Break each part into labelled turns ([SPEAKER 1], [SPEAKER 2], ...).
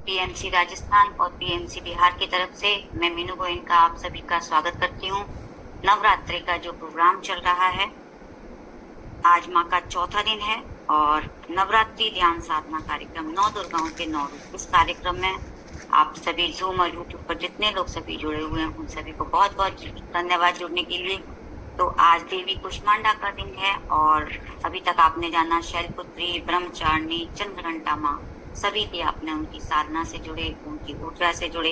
[SPEAKER 1] PMC Rajasthan और PMC Bihar की तरफ से मैं मीनू गोयन का आप सभी का स्वागत करती हूँ। नवरात्रि का जो प्रोग्राम चल रहा है, आज माँ का चौथा दिन है और नवरात्रि ध्यान साधना कार्यक्रम 9 दुर्गाओं के 9 रूप, इस कार्यक्रम में आप सभी जूम और यूट्यूब पर जितने लोग सभी जुड़े हुए हैं उन सभी को बहुत बहुत धन्यवाद जुड़ने के लिए। तो आज देवी कुष्मांडा का दिन है और अभी तक आपने जाना शैलपुत्री, ब्रह्मचारिणी, चंद्रघंटा माँ, सभी की आपने उनकी साधना से जुड़े, उनकी ऊर्जा से जुड़े।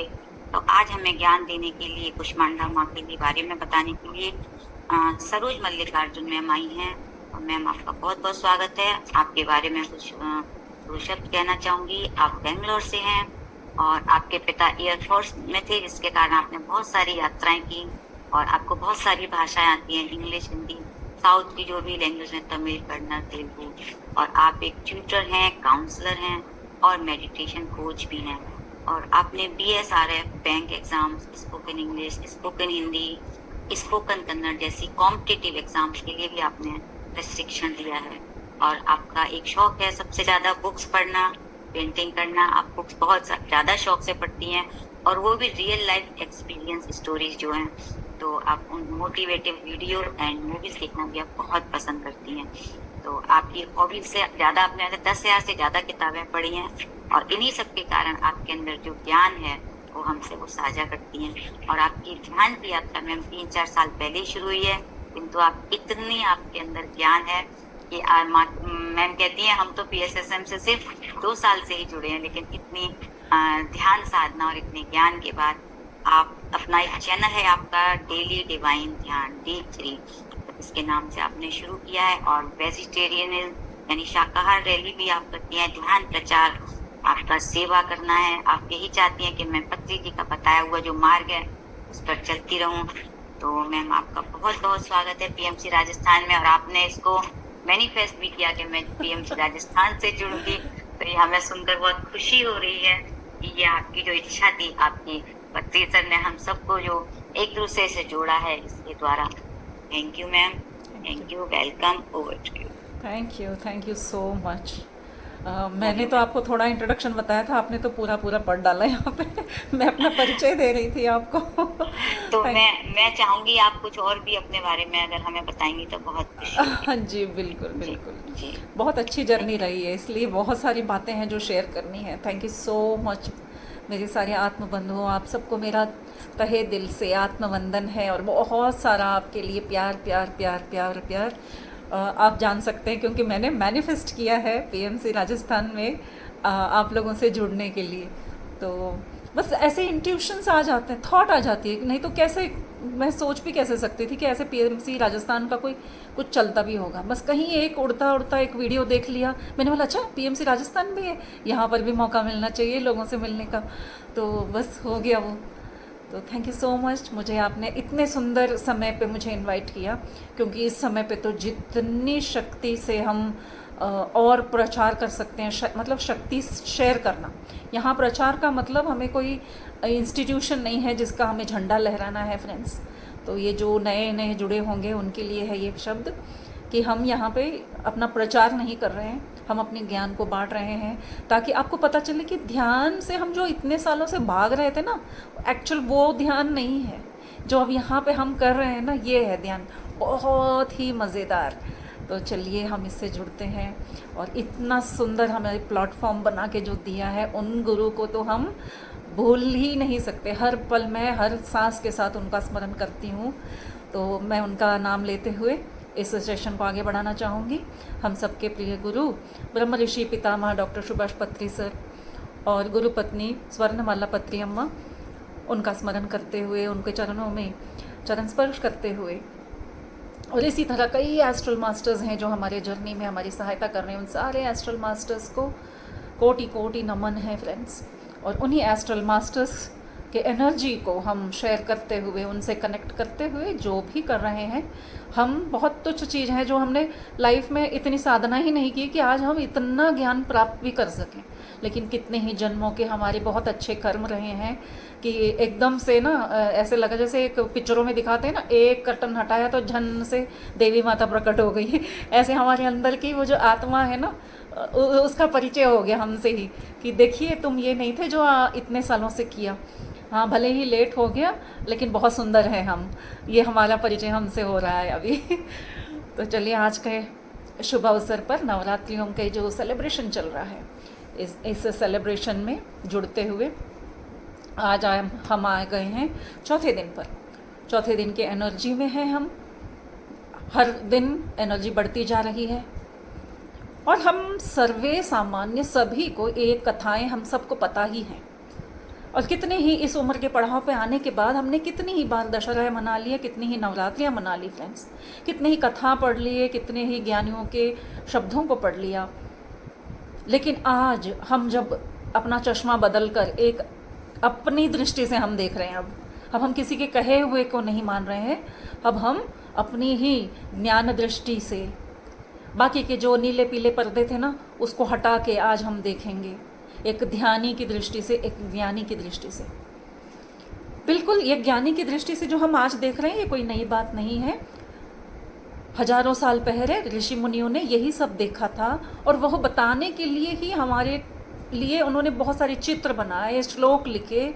[SPEAKER 1] तो आज हमें ज्ञान देने के लिए, कुष्मांडा माँ के बारे में बताने के लिए सरोज मल्लिकार्जुन मैम आई हैं। और मैम आपका बहुत बहुत स्वागत है। आपके बारे में कुछ दो शब्द कहना चाहूंगी। आप बेंगलोर से हैं और आपके पिता एयरफोर्स में थे, जिसके कारण आपने बहुत सारी यात्राएं की और आपको बहुत सारी भाषाएं आती हैं, इंग्लिश, हिंदी, साउथ की जो भी लैंग्वेज है, तमिल, कन्नड़, तेलुगु। और आप एक ट्यूटर हैं, काउंसलर हैं और मेडिटेशन कोच भी हैं। और आपने BSRF bank exams, spoken English, spoken Hindi, spoken Kannada जैसी कॉम्पिटिटिव एग्जाम्स के लिए भी आपने प्रशिक्षण दिया है। और आपका एक शौक है सबसे ज्यादा बुक्स पढ़ना, पेंटिंग करना। आप बुक्स बहुत ज्यादा शौक से पढ़ती हैं और वो भी रियल लाइफ एक्सपीरियंस स्टोरीज जो हैं। तो आप उन मोटिवेटिव वीडियो एंड मूवीज देखना भी आप बहुत पसंद करती हैं। तो आपकी हॉबीज से ज्यादा आपने 10,000 से ज्यादा किताबें पढ़ी हैं और इन्हीं सब के कारण आपके अंदर जो ज्ञान है वो हमसे वो साझा करती हैं। और आपकी ध्यान की यात्रा मैम 3-4 साल पहले ही शुरू हुई है, किंतु आप इतनी आपके अंदर ज्ञान है कि मैम कहती हैं हम तो PSSM से सिर्फ 2 साल से ही जुड़े हैं, लेकिन इतनी ध्यान साधना और इतने ज्ञान के बाद आप अपना एक चैनल है आपका डेली डिवाइन ध्यान D3, इसके नाम से आपने शुरू किया है। और वेजिटेरियन यानी शाकाहार रैली भी आप करती हैं, ध्यान प्रचार, आपका सेवा करना है। आप यही चाहती हैं कि मैं पत्री जी का बताया हुआ जो मार्ग है उस पर चलती रहूं। तो मैम आपका बहुत बहुत स्वागत है PMC राजस्थान में। और आपने इसको मैनिफेस्ट भी किया कि मैं PMC राजस्थान से जुड़ूंगी। तो ये हमें सुनकर बहुत खुशी हो रही है कि ये आपकी जो इच्छा थी, आपकी पत्री सर ने हम सबको जो एक दूसरे से जोड़ा है इसके द्वारा। Thank you ma'am, thank you, welcome, over to you.
[SPEAKER 2] Thank you so much. मैंने तो आपको थोड़ा इंट्रोडक्शन बताया था, आपने तो पूरा पूरा पढ़ डाला यहाँ पे। मैं अपना परिचय दे रही थी आपको।
[SPEAKER 1] तो मैं चाहूंगी आप कुछ और भी अपने बारे में अगर हमें बताएंगी तो बहुत खुशी होगी।
[SPEAKER 2] हाँ जी, बिल्कुल बिल्कुल।
[SPEAKER 1] जी,
[SPEAKER 2] बहुत अच्छी जर्नी रही है, इसलिए बहुत सारी बातें हैं जो शेयर करनी है। थैंक यू सो मच मेरे सारे आत्मबंधुओं, आप सबको मेरा तहे दिल से आत्मवंदन है और बहुत सारा आपके लिए प्यार प्यार प्यार प्यार प्यार। आप जान सकते हैं क्योंकि मैंने मैनिफेस्ट किया है PMC राजस्थान में आप लोगों से जुड़ने के लिए। तो बस ऐसे इंट्यूशंस आ जाते हैं, थॉट आ जाती है, नहीं तो कैसे मैं सोच भी कैसे सकती थी कि ऐसे PMC राजस्थान का कोई कुछ चलता भी होगा। बस कहीं एक उड़ता उड़ता एक वीडियो देख लिया, मैंने बोला अच्छा PMC राजस्थान भी है, यहाँ पर भी मौका मिलना चाहिए लोगों से मिलने का। तो बस हो गया वो। तो थैंक यू सो मच, मुझे आपने इतने सुंदर समय पे मुझे इनवाइट किया, क्योंकि इस समय पे तो जितनी शक्ति से हम और प्रचार कर सकते हैं, मतलब शक्ति शेयर करना। यहाँ प्रचार का मतलब हमें कोई इंस्टीट्यूशन नहीं है जिसका हमें झंडा लहराना है फ्रेंड्स। तो ये जो नए नए जुड़े होंगे उनके लिए है ये शब्द कि हम यहाँ पे अपना प्रचार नहीं कर रहे हैं, हम अपने ज्ञान को बांट रहे हैं, ताकि आपको पता चले कि ध्यान से हम जो इतने सालों से भाग रहे थे ना, एक्चुअल वो ध्यान नहीं है जो अब यहाँ पे हम कर रहे हैं ना, ये है ध्यान, बहुत ही मज़ेदार। तो चलिए हम इससे जुड़ते हैं। और इतना सुंदर हमारे प्लेटफॉर्म बना के जो दिया है, उन गुरु को तो हम भूल ही नहीं सकते। हर पल में, हर सांस के साथ उनका स्मरण करती हूँ। तो मैं उनका नाम लेते हुए इस सेशन को आगे बढ़ाना चाहूँगी। हम सबके प्रिय गुरु ब्रह्म ऋषि पितामह डॉक्टर सुभाष पत्री सर और गुरु पत्नी स्वर्णमाला पत्री अम्मा, उनका स्मरण करते हुए, उनके चरणों में चरण स्पर्श करते हुए, और इसी तरह कई एस्ट्रल मास्टर्स हैं जो हमारे जर्नी में हमारी सहायता कर रहे हैं। उन सारे एस्ट्रल मास्टर्स को कोटि कोटि नमन है फ्रेंड्स। और उन्हीं एस्ट्रल मास्टर्स के एनर्जी को हम शेयर करते हुए, उनसे कनेक्ट करते हुए जो भी कर रहे हैं, हम बहुत तुच्छ चीज़ है जो हमने लाइफ में इतनी साधना ही नहीं की कि आज हम इतना ज्ञान प्राप्त भी कर सकें। लेकिन कितने ही जन्मों के हमारे बहुत अच्छे कर्म रहे हैं कि एकदम से ना ऐसे लगा जैसे एक पिक्चरों में दिखाते हैं ना, एक कर्टन हटाया तो झन से देवी माता प्रकट हो गई। ऐसे हमारे अंदर की वो जो आत्मा है ना, उसका परिचय हो गया हमसे ही कि देखिए तुम ये नहीं थे जो इतने सालों से किया। हाँ, भले ही लेट हो गया लेकिन बहुत सुंदर है हम। ये हमारा परिचय हमसे हो रहा है अभी। तो चलिए, आज के शुभ अवसर पर नवरात्रियों के जो सेलिब्रेशन चल रहा है, इस सेलिब्रेशन में जुड़ते हुए आज हम आ गए हैं चौथे दिन पर। चौथे दिन के एनर्जी में हैं हम। हर दिन एनर्जी बढ़ती जा रही है और हम सर्वे सामान्य सभी को एक कथाएं हम सबको पता ही हैं। और कितने ही इस उम्र के पड़ाव पे आने के बाद हमने कितनी ही बार दशहरा मना लिया, कितनी ही नवरात्रियाँ मना ली फ्रेंड्स, कितने ही कथा पढ़ लिए, कितने ही ज्ञानियों के शब्दों को पढ़ लिया। लेकिन आज हम जब अपना चश्मा बदल कर एक अपनी दृष्टि से हम देख रहे हैं, अब हम किसी के कहे हुए को नहीं मान रहे हैं, अब हम अपनी ही ज्ञान दृष्टि से बाकी के जो नीले पीले पर्दे थे ना, उसको हटा के आज हम देखेंगे एक ध्यानी की दृष्टि से, एक ज्ञानी की दृष्टि से। बिल्कुल ये ज्ञानी की दृष्टि से जो हम आज देख रहे हैं, ये कोई नई बात नहीं है। हजारों साल पहले ऋषि मुनियों ने यही सब देखा था और वह बताने के लिए ही हमारे लिए उन्होंने बहुत सारे चित्र बनाए, श्लोक लिखे,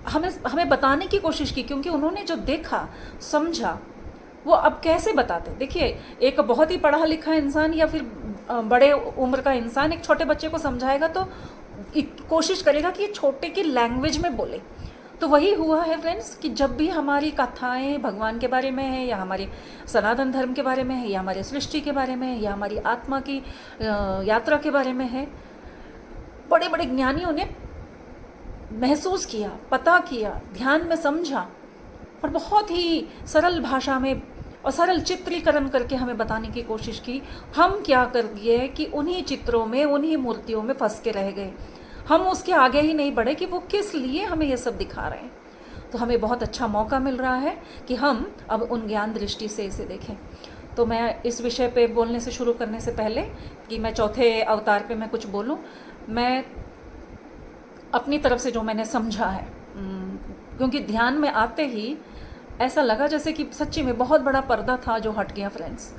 [SPEAKER 2] हमें बताने की कोशिश की, क्योंकि उन्होंने जो देखा समझा वो अब कैसे बताते। देखिए, एक बहुत ही पढ़ा लिखा इंसान या फिर बड़े उम्र का इंसान एक छोटे बच्चे को समझाएगा तो कोशिश करेगा कि ये छोटे की लैंग्वेज में बोले। तो वही हुआ है फ्रेंड्स कि जब भी हमारी कथाएं भगवान के बारे में है, या हमारे सनातन धर्म के बारे में है, या हमारे सृष्टि के बारे में है, या हमारी आत्मा की यात्रा के बारे में है, बड़े बड़े ज्ञानियों ने महसूस किया, पता किया, ध्यान में समझा और बहुत ही सरल भाषा में और सरल चित्रीकरण करके हमें बताने की कोशिश की। हम क्या कर दिए कि उन्हीं चित्रों में, उन्हीं मूर्तियों में फंस के रह गए। हम उसके आगे ही नहीं बढ़े कि वो किस लिए हमें ये सब दिखा रहे हैं। तो हमें बहुत अच्छा मौका मिल रहा है कि हम अब उन ज्ञान दृष्टि से इसे देखें। तो मैं इस विषय पे बोलने से शुरू करने से पहले कि मैं चौथे अवतार पे मैं कुछ बोलूं, मैं अपनी तरफ से जो मैंने समझा है, क्योंकि ध्यान में आते ही ऐसा लगा जैसे कि सच्ची में बहुत बड़ा पर्दा था जो हट गया फ्रेंड्स।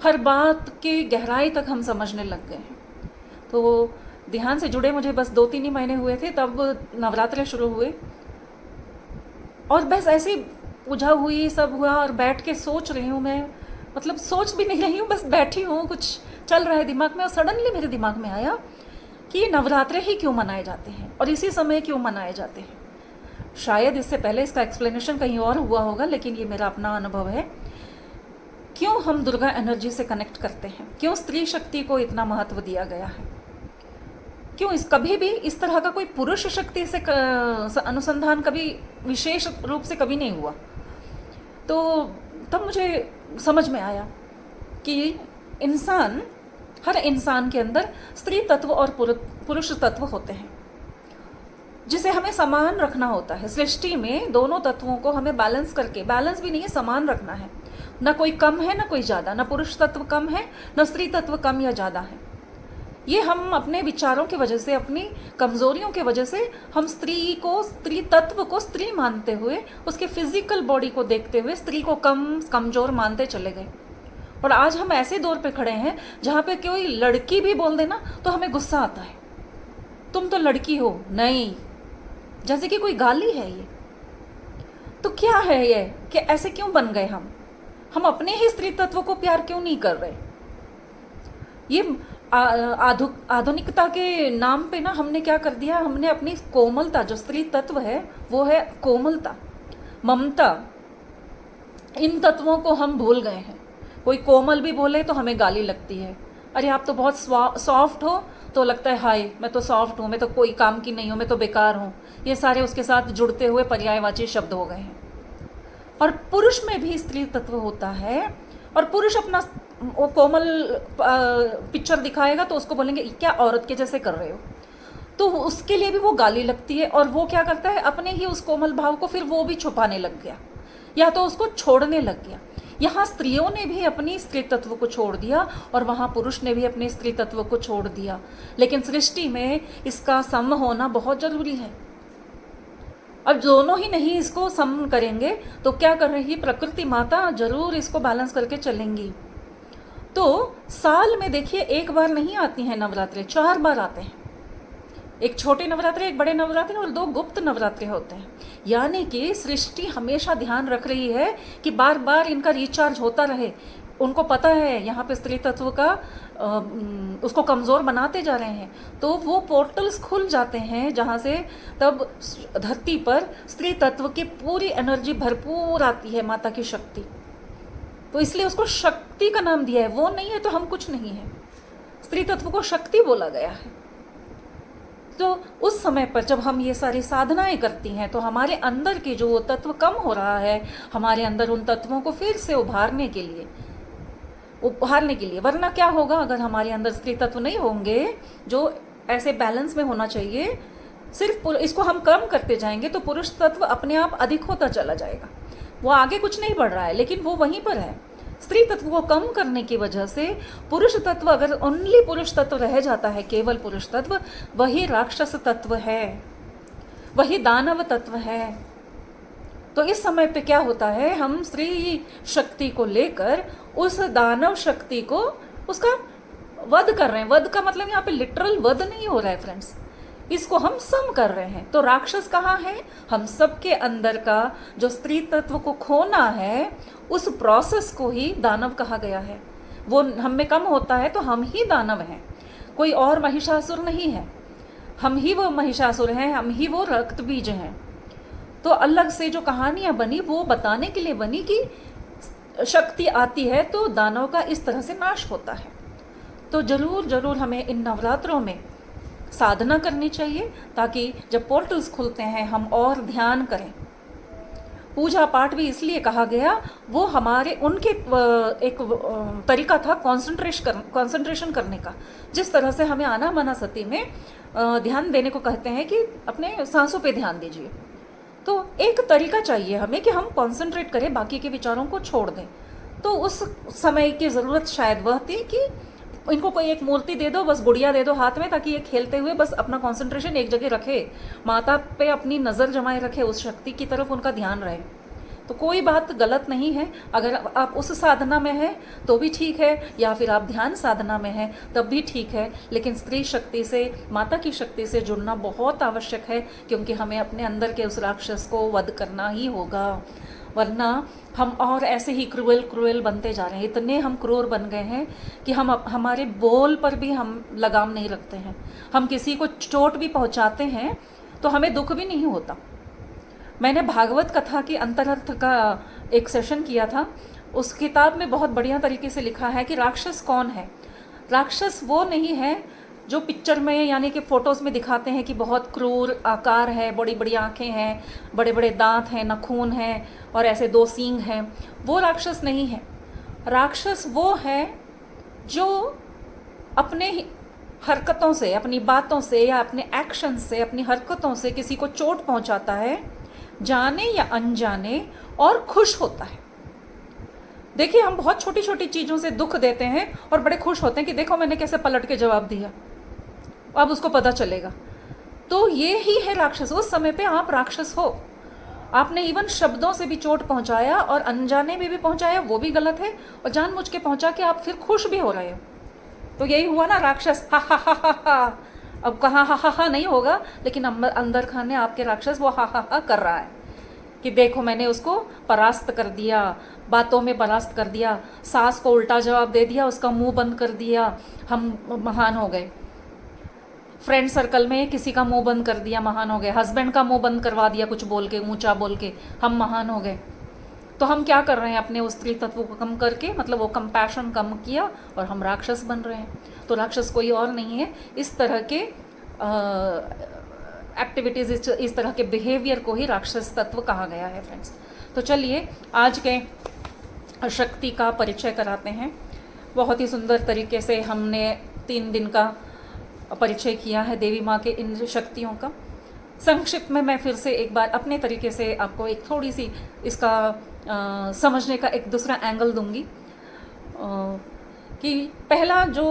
[SPEAKER 2] हर बात की गहराई तक हम समझने लग गए हैं। तो ध्यान से जुड़े मुझे बस 2-3 ही महीने हुए थे, तब नवरात्रे शुरू हुए और बस ऐसे पूजा हुई, सब हुआ और बैठ के सोच रही हूँ मैं, मतलब सोच भी नहीं रही हूँ, बस बैठी हूँ, कुछ चल रहा है दिमाग में और सडनली मेरे दिमाग में आया कि ये नवरात्रे ही क्यों मनाए जाते हैं और इसी समय क्यों मनाए जाते हैं। शायद इससे पहले इसका एक्सप्लेनेशन कहीं और हुआ होगा, लेकिन ये मेरा अपना अनुभव है। क्यों हम दुर्गा एनर्जी से कनेक्ट करते हैं, क्यों स्त्री शक्ति को इतना महत्व दिया गया है, क्यों कभी भी इस तरह का कोई पुरुष शक्ति से अनुसंधान कभी विशेष रूप से कभी नहीं हुआ। तो तब मुझे समझ में आया कि इंसान, हर इंसान के अंदर स्त्री तत्व और पुरुष तत्व होते हैं, जिसे हमें समान रखना होता है। सृष्टि में दोनों तत्वों को हमें बैलेंस करके, बैलेंस भी नहीं है, समान रखना है। ना कोई कम है ना कोई ज़्यादा, ना पुरुष तत्व कम है ना स्त्री तत्व कम या ज़्यादा है। ये हम अपने विचारों की वजह से, अपनी कमज़ोरियों की वजह से हम स्त्री तत्व को स्त्री मानते हुए, उसके फिजिकल बॉडी को देखते हुए स्त्री को कमज़ोर मानते चले गए। और आज हम ऐसे दौर पे खड़े हैं जहाँ पे कोई लड़की भी बोल देना तो हमें गुस्सा आता है, तुम तो लड़की हो, नहीं, जैसे कि कोई गाली है ये। तो क्या है ये कि ऐसे क्यों बन गए हम अपने ही स्त्री तत्व को प्यार क्यों नहीं कर रहे। ये आधुनिकता के नाम पे ना हमने क्या कर दिया, हमने अपनी कोमलता, जो स्त्री तत्व है वो है कोमलता, ममता, इन तत्वों को हम भूल गए हैं। कोई कोमल भी बोले तो हमें गाली लगती है, अरे आप तो बहुत सॉफ्ट हो, तो लगता है हाय मैं तो सॉफ्ट हूँ, मैं तो कोई काम की नहीं हूँ, मैं तो बेकार हूँ। ये सारे उसके साथ जुड़ते हुए पर्यायवाची शब्द हो गए हैं। और पुरुष में भी स्त्री तत्व होता है, और पुरुष अपना वो कोमल पिक्चर दिखाएगा तो उसको बोलेंगे क्या औरत के जैसे कर रहे हो, तो उसके लिए भी वो गाली लगती है। और वो क्या करता है, अपने ही उस कोमल भाव को फिर वो भी छुपाने लग गया या तो उसको छोड़ने लग गया। यहाँ स्त्रियों ने भी अपनी स्त्री तत्व को छोड़ दिया और वहाँ पुरुष ने भी अपने स्त्री तत्व को छोड़ दिया। लेकिन सृष्टि में इसका सम होना बहुत जरूरी है। अब दोनों ही नहीं इसको सम करेंगे तो क्या कर रही है प्रकृति माता, जरूर इसको बैलेंस करके चलेंगी। तो साल में देखिए एक बार नहीं आती हैं नवरात्रि, 4 बार आते हैं। एक छोटे नवरात्रि, एक बड़े नवरात्रि और 2 गुप्त नवरात्रि होते हैं। यानी कि सृष्टि हमेशा ध्यान रख रही है कि बार बार इनका रिचार्ज होता रहे। उनको पता है यहाँ पे स्त्री तत्व का उसको कमज़ोर बनाते जा रहे हैं, तो वो पोर्टल्स खुल जाते हैं जहाँ से तब धरती पर स्त्री तत्व की पूरी एनर्जी भरपूर आती है, माता की शक्ति। तो इसलिए उसको शक्ति का नाम दिया है। वो नहीं है तो हम कुछ नहीं है, स्त्री तत्व को शक्ति बोला गया है। तो उस समय पर जब हम ये सारी साधनाएं करती हैं तो हमारे अंदर के जो वो तत्व कम हो रहा है, हमारे अंदर उन तत्वों को फिर से उभारने के लिए, वरना क्या होगा अगर हमारे अंदर स्त्री तत्व नहीं होंगे जो ऐसे बैलेंस में होना चाहिए, सिर्फ इसको हम कम करते जाएंगे तो पुरुष तत्व अपने आप अधिक होता चला जाएगा। वो आगे कुछ नहीं बढ़ रहा है, लेकिन वो वहीं पर है। स्त्री तत्व को कम करने की वजह से पुरुष तत्व, अगर ओनली पुरुष तत्व रह जाता है, केवल पुरुष तत्व, वही राक्षस तत्व है, वही दानव तत्व है। तो इस समय पे क्या होता है, हम स्त्री शक्ति को लेकर उस दानव शक्ति को उसका वध कर रहे हैं। वध का मतलब यहाँ पे लिटरल वध नहीं हो रहा है फ्रेंड्स, इसको हम सम कर रहे हैं। तो राक्षस कहाँ है, हम सबके अंदर का जो स्त्री तत्व को खोना है, उस प्रोसेस को ही दानव कहा गया है। वो हम में कम होता है तो हम ही दानव हैं, कोई और महिषासुर नहीं है। हम ही वो महिषासुर हैं, हम ही वो रक्त बीज हैं। तो अलग से जो कहानियाँ बनी वो बताने के लिए बनी कि शक्ति आती है तो दानव का इस तरह से नाश होता है। तो ज़रूर ज़रूर हमें इन नवरात्रों में साधना करनी चाहिए, ताकि जब पोर्टल्स खुलते हैं हम और ध्यान करें। पूजा पाठ भी इसलिए कहा गया, वो हमारे उनके एक तरीका था कंसंट्रेशन करने का। जिस तरह से हमें आनापानसति में ध्यान देने को कहते हैं कि अपने सांसों पे ध्यान दीजिए, तो एक तरीका चाहिए हमें कि हम कंसंट्रेट करें, बाकी के विचारों को छोड़ दें। तो उस समय की ज़रूरत शायद वह थी कि इनको कोई एक मूर्ति दे दो, बस गुड़िया दे दो हाथ में, ताकि ये खेलते हुए बस अपना कंसंट्रेशन एक जगह रखे, माता पे अपनी नज़र जमाए रखे, उस शक्ति की तरफ उनका ध्यान रहे। तो कोई बात गलत नहीं है, अगर आप उस साधना में हैं तो भी ठीक है, या फिर आप ध्यान साधना में हैं तब भी ठीक है। लेकिन स्त्री शक्ति से, माता की शक्ति से जुड़ना बहुत आवश्यक है, क्योंकि हमें अपने अंदर के उस राक्षस को वध करना ही होगा, वरना हम और ऐसे ही क्रूएल बनते जा रहे हैं। इतने हम क्रूर बन गए हैं कि हम हमारे बोल पर भी हम लगाम नहीं रखते हैं। हम किसी को चोट भी पहुंचाते हैं तो हमें दुख भी नहीं होता। मैंने भागवत कथा की अंतरर्थ का एक सेशन किया था, उस किताब में बहुत बढ़िया तरीके से लिखा है कि राक्षस कौन है। राक्षस वो नहीं है जो पिक्चर में यानी कि फ़ोटोज़ में दिखाते हैं कि बहुत क्रूर आकार है, बड़ी बड़ी आँखें हैं, बड़े बड़े दांत हैं, नाखून हैं और ऐसे 2 सींग हैं। वो राक्षस नहीं है। राक्षस वो है जो अपने हरकतों से, अपनी बातों से या अपने एक्शन से, अपनी हरकतों से किसी को चोट पहुंचाता है, जाने या अनजाने, और खुश होता है। देखिए, हम बहुत छोटी छोटी चीज़ों से दुख देते हैं और बड़े खुश होते हैं कि देखो मैंने कैसे पलट के जवाब दिया, अब उसको पता चलेगा। तो ये ही है राक्षस। उस समय पे आप राक्षस हो। आपने इवन शब्दों से भी चोट पहुंचाया और अनजाने में भी पहुंचाया, वो भी गलत है, और जानबूझ के पहुंचा के आप फिर खुश भी हो रहे हो। तो यही हुआ ना, राक्षस हा हा हा हा हा। अब कहाँ हा हा हा नहीं होगा, लेकिन अंदर खाने आपके राक्षस वो हा हा हा कर रहा है कि देखो मैंने उसको परास्त कर दिया, बातों में परास्त कर दिया, सास को उल्टा जवाब दे दिया, उसका मुंह बंद कर दिया, हम महान हो गए। फ्रेंड सर्कल में किसी का मुंह बंद कर दिया, महान हो गए। हस्बैंड का मुंह बंद करवा दिया कुछ बोल के, ऊंचा बोल के, हम महान हो गए। तो हम क्या कर रहे हैं, अपने उस स्त्री तत्व को कम करके, मतलब वो कंपैशन कम किया और हम राक्षस बन रहे हैं। तो राक्षस कोई और नहीं है, इस तरह के एक्टिविटीज़, इस तरह के बिहेवियर को ही राक्षस तत्व कहा गया है फ्रेंड्स। तो चलिए आज के शक्ति का परिचय कराते हैं। बहुत ही सुंदर तरीके से हमने 3 दिन का परिचय किया है देवी माँ के इन शक्तियों का। संक्षिप्त में मैं फिर से एक बार अपने तरीके से आपको एक थोड़ी सी इसका समझने का एक दूसरा एंगल दूंगी कि पहला जो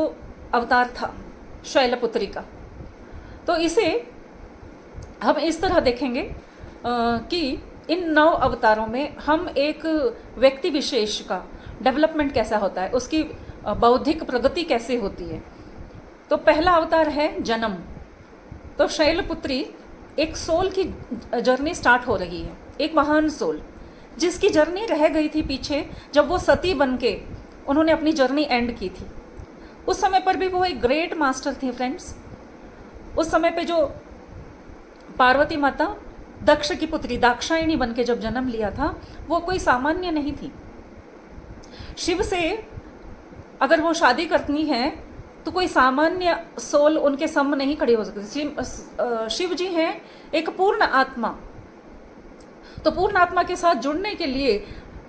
[SPEAKER 2] अवतार था शैलपुत्री का, तो इसे हम इस तरह देखेंगे कि इन 9 अवतारों में हम एक व्यक्ति विशेष का डेवलपमेंट कैसा होता है, उसकी बौद्धिक प्रगति कैसे होती है। तो पहला अवतार है जन्म। तो शैलपुत्री एक सोल की जर्नी स्टार्ट हो रही है, एक महान सोल जिसकी जर्नी रह गई थी पीछे जब वो सती बन के उन्होंने अपनी जर्नी एंड की थी। उस समय पर भी वो एक ग्रेट मास्टर थी फ्रेंड्स। उस समय पे जो पार्वती माता दक्ष की पुत्री दाक्षायणी बन के जब जन्म लिया था, वो कोई सामान्य नहीं थी। शिव से अगर वो शादी करनी है तो कोई सामान्य सोल उनके सम नहीं खड़ी हो सकती। शिव जी हैं एक पूर्ण आत्मा। तो पूर्ण आत्मा के साथ जुड़ने के लिए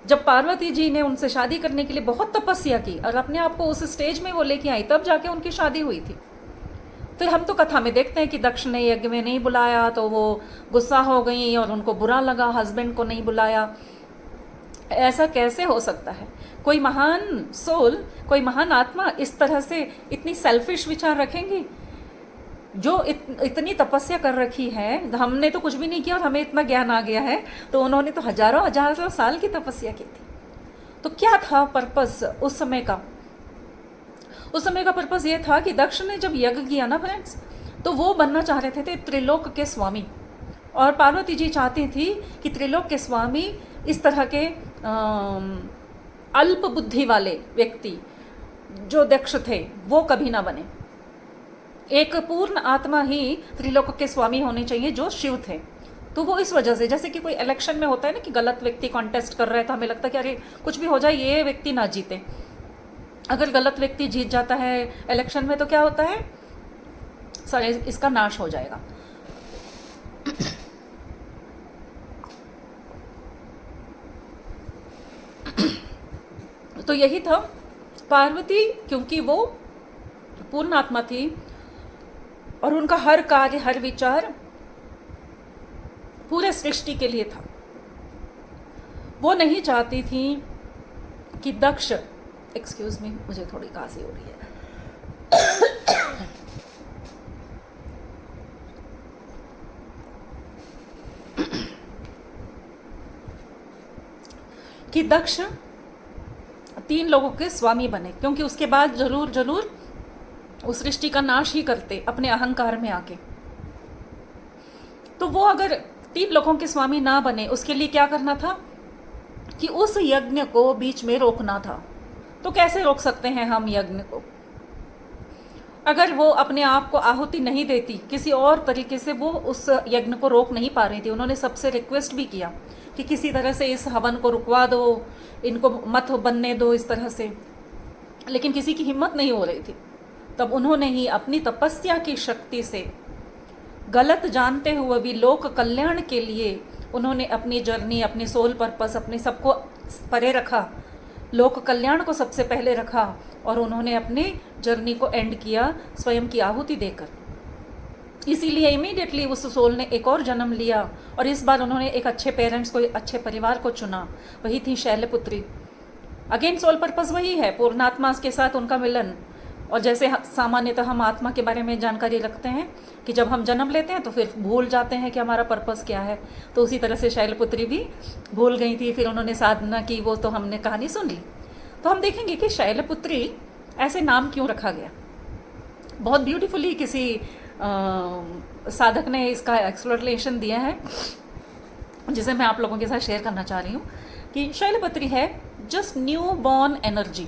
[SPEAKER 2] जब पार्वती जी ने उनसे शादी करने के लिए बहुत तपस्या की और अपने आप को उस स्टेज में वो लेके आई, तब जाके उनकी शादी हुई थी। फिर हम तो कथा में देखते हैं कि दक्ष ने यज्ञ में नहीं बुलाया तो वो गुस्सा हो गई और उनको बुरा लगा, हस्बैंड को नहीं बुलाया। ऐसा कैसे हो सकता है? कोई महान सोल, कोई महान आत्मा इस तरह से इतनी सेल्फिश विचार रखेंगी? जो इतनी तपस्या कर रखी है, हमने तो कुछ भी नहीं किया और हमें इतना ज्ञान आ गया है, तो उन्होंने तो हजारों हजारों साल की तपस्या की थी। तो क्या था पर्पस उस समय का? उस समय का पर्पस ये था कि दक्ष ने जब यज्ञ किया ना फ्रेंड्स, तो वो बनना चाह रहे थे त्रिलोक के स्वामी, और पार्वती जी चाहती थी कि त्रिलोक के स्वामी इस तरह के अल्प बुद्धि वाले व्यक्ति जो दक्ष थे वो कभी ना बने। एक पूर्ण आत्मा ही त्रिलोक के स्वामी होने चाहिए जो शिव थे। तो वो इस वजह से, जैसे कि कोई इलेक्शन में होता है ना कि गलत व्यक्ति कॉन्टेस्ट कर रहा है तो हमें लगता है कि अरे कुछ भी हो जाए ये व्यक्ति ना जीते। अगर गलत व्यक्ति जीत जाता है इलेक्शन में तो क्या होता है, सारे इसका नाश हो जाएगा। तो यही था, पार्वती क्योंकि वो पूर्ण आत्मा थी और उनका हर कार्य हर विचार पूरे सृष्टि के लिए था। वो नहीं चाहती थी कि दक्ष, एक्सक्यूज मी, मुझे थोड़ी खांसी हो रही है, कि दक्ष 3 लोगों के स्वामी बने, क्योंकि उसके बाद जरूर जरूर उस सृष्टि का नाश ही करते अपने अहंकार में आके। तो वो अगर 3 लोगों के स्वामी ना बने, उसके लिए क्या करना था कि उस यज्ञ को बीच में रोकना था। तो कैसे रोक सकते हैं हम यज्ञ को? अगर वो अपने आप को आहुति नहीं देती, किसी और तरीके से वो उस यज्ञ को रोक नहीं पा रही थी। उन्होंने सबसे रिक्वेस्ट भी किया कि किसी तरह से इस हवन को रुकवा दो, इनको मत बनने दो इस तरह से, लेकिन किसी की हिम्मत नहीं हो रही थी। तब उन्होंने ही अपनी तपस्या की शक्ति से, गलत जानते हुए भी लोक कल्याण के लिए उन्होंने अपनी जर्नी, अपनी सोल पर्पस, अपने सबको परे रखा, लोक कल्याण को सबसे पहले रखा और उन्होंने अपने जर्नी को एंड किया स्वयं की आहुति देकर। इसीलिए इमीडिएटली उस सोल ने एक और जन्म लिया और इस बार उन्होंने एक अच्छे पेरेंट्स को, अच्छे परिवार को चुना, वही थी शैलपुत्री। अगेन सोल पर्पस वही है, पूर्णात्मा के साथ उनका मिलन। और जैसे सामान्यतः हम आत्मा के बारे में जानकारी रखते हैं कि जब हम जन्म लेते हैं तो फिर भूल जाते हैं कि हमारा पर्पस क्या है, तो उसी तरह से शैलपुत्री भी भूल गई थी। फिर उन्होंने साधना की, वो तो हमने कहानी सुन ली। तो हम देखेंगे कि शैलपुत्री ऐसे नाम क्यों रखा गया। बहुत ब्यूटीफुली किसी साधक ने इसका एक्सप्लेनेशन दिया है, जिसे मैं आप लोगों के साथ शेयर करना चाह रही हूँ कि शैलपुत्री है जस्ट न्यू बॉर्न एनर्जी।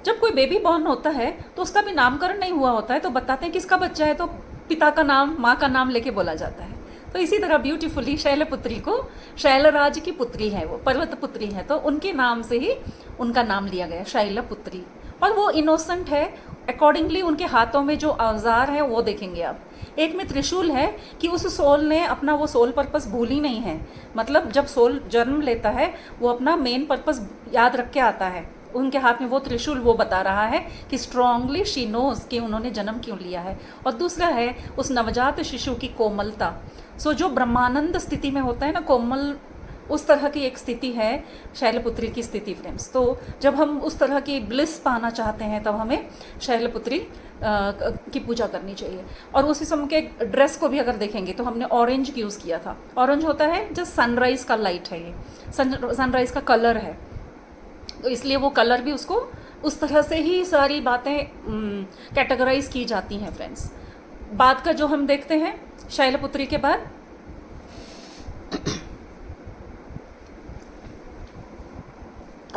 [SPEAKER 2] जब कोई बेबी बॉर्न होता है तो उसका भी नामकरण नहीं हुआ होता है, तो बताते हैं किसका बच्चा है, तो पिता का नाम, माँ का नाम लेके बोला जाता है। तो इसी तरह ब्यूटीफुली शैलपुत्री को, शैलराज की पुत्री है, वो पर्वत पुत्री है, तो उनके नाम से ही उनका नाम लिया गया शैलपुत्री। और वो इनोसेंट है, अकॉर्डिंगली उनके हाथों में जो औजार है वो देखेंगे आप। एक में त्रिशूल है कि उस सोल ने अपना वो सोल पर्पस भूली नहीं है। मतलब जब सोल जन्म लेता है वो अपना मेन पर्पस याद रख के आता है। उनके हाथ में वो त्रिशूल वो बता रहा है कि स्ट्रांगली शी नोज कि उन्होंने जन्म क्यों लिया है। और दूसरा है उस नवजात शिशु की कोमलता। सो जो ब्रह्मानंद स्थिति में होता है ना, कोमल, उस तरह की एक स्थिति है शैलपुत्री की स्थिति फ्रेंड्स। तो जब हम उस तरह की ब्लिस पाना चाहते हैं तब हमें शैलपुत्री की पूजा करनी चाहिए। और उसी समय के ड्रेस को भी अगर देखेंगे तो हमने ऑरेंज यूज़ किया था। ऑरेंज होता है जो सनराइज़ का लाइट है, ये सनराइज़ का कलर है, तो इसलिए वो कलर भी उसको उस तरह से ही सारी बातें कैटेगराइज की जाती हैं फ्रेंड्स। बाद का जो हम देखते हैं शैलपुत्री के बाद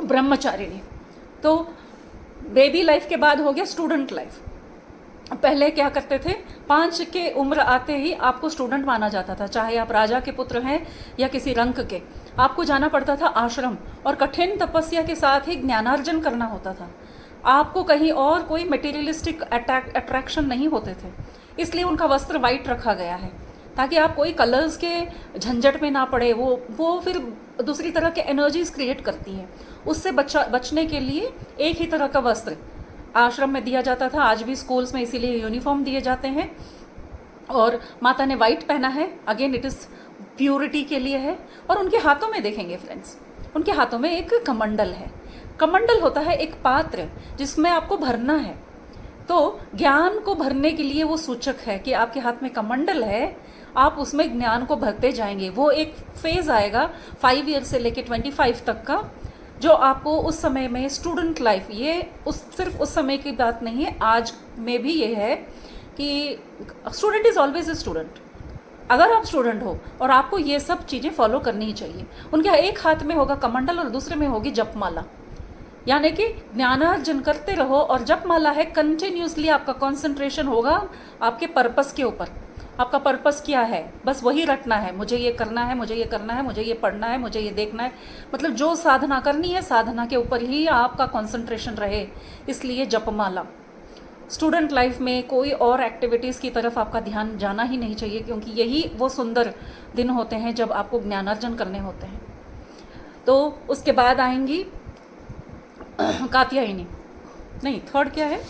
[SPEAKER 2] ब्रह्मचारिणी। तो बेबी लाइफ के बाद हो गया स्टूडेंट लाइफ। पहले क्या करते थे, 5 के उम्र आते ही आपको स्टूडेंट माना जाता था, चाहे आप राजा के पुत्र हैं या किसी रंक के। आपको जाना पड़ता था आश्रम और कठिन तपस्या के साथ ही ज्ञानार्जन करना होता था। आपको कहीं और कोई मटेरियलिस्टिक अट्रैक्शन नहीं होते थे, इसलिए उनका वस्त्र वाइट रखा गया है ताकि आप कोई कलर्स के झंझट में ना पड़े। वो फिर दूसरी तरह के एनर्जीज क्रिएट करती हैं। उससे बचने के लिए एक ही तरह का वस्त्र आश्रम में दिया जाता था। आज भी स्कूल्स में इसीलिए यूनिफॉर्म दिए जाते हैं। और माता ने वाइट पहना है, अगेन इट इज़ प्योरिटी के लिए है। और उनके हाथों में देखेंगे फ्रेंड्स, उनके हाथों में एक कमंडल है। कमंडल होता है एक पात्र जिसमें आपको भरना है। तो ज्ञान को भरने के लिए वो सूचक है कि आपके हाथ में कमंडल है, आप उसमें ज्ञान को भरते जाएंगे। वो एक फेज आएगा 5 ईयर से लेके 25 तक का, जो आपको उस समय में स्टूडेंट लाइफ, ये सिर्फ उस समय की बात नहीं है, आज में भी ये है कि student is always a student. अगर आप स्टूडेंट हो और आपको ये सब चीज़ें फॉलो करनी ही चाहिए। उनके एक हाथ में होगा कमंडल और दूसरे में होगी जपमाला, यानी कि ज्ञानार्जन करते रहो। और जपमाला है कंटिन्यूसली आपका कंसंट्रेशन होगा आपके पर्पस के ऊपर। आपका पर्पस क्या है, बस वही रटना है, मुझे ये करना है, मुझे ये करना है, मुझे ये पढ़ना है, मुझे ये देखना है। मतलब जो साधना करनी है, साधना के ऊपर ही आपका कंसंट्रेशन रहे, इसलिए जपमाला। स्टूडेंट लाइफ में कोई और एक्टिविटीज़ की तरफ आपका ध्यान जाना ही नहीं चाहिए, क्योंकि यही वो सुंदर दिन होते हैं जब आपको ज्ञानार्जन करने होते हैं। तो उसके बाद आएंगी कात्यायनी, नहीं थर्ड क्या है,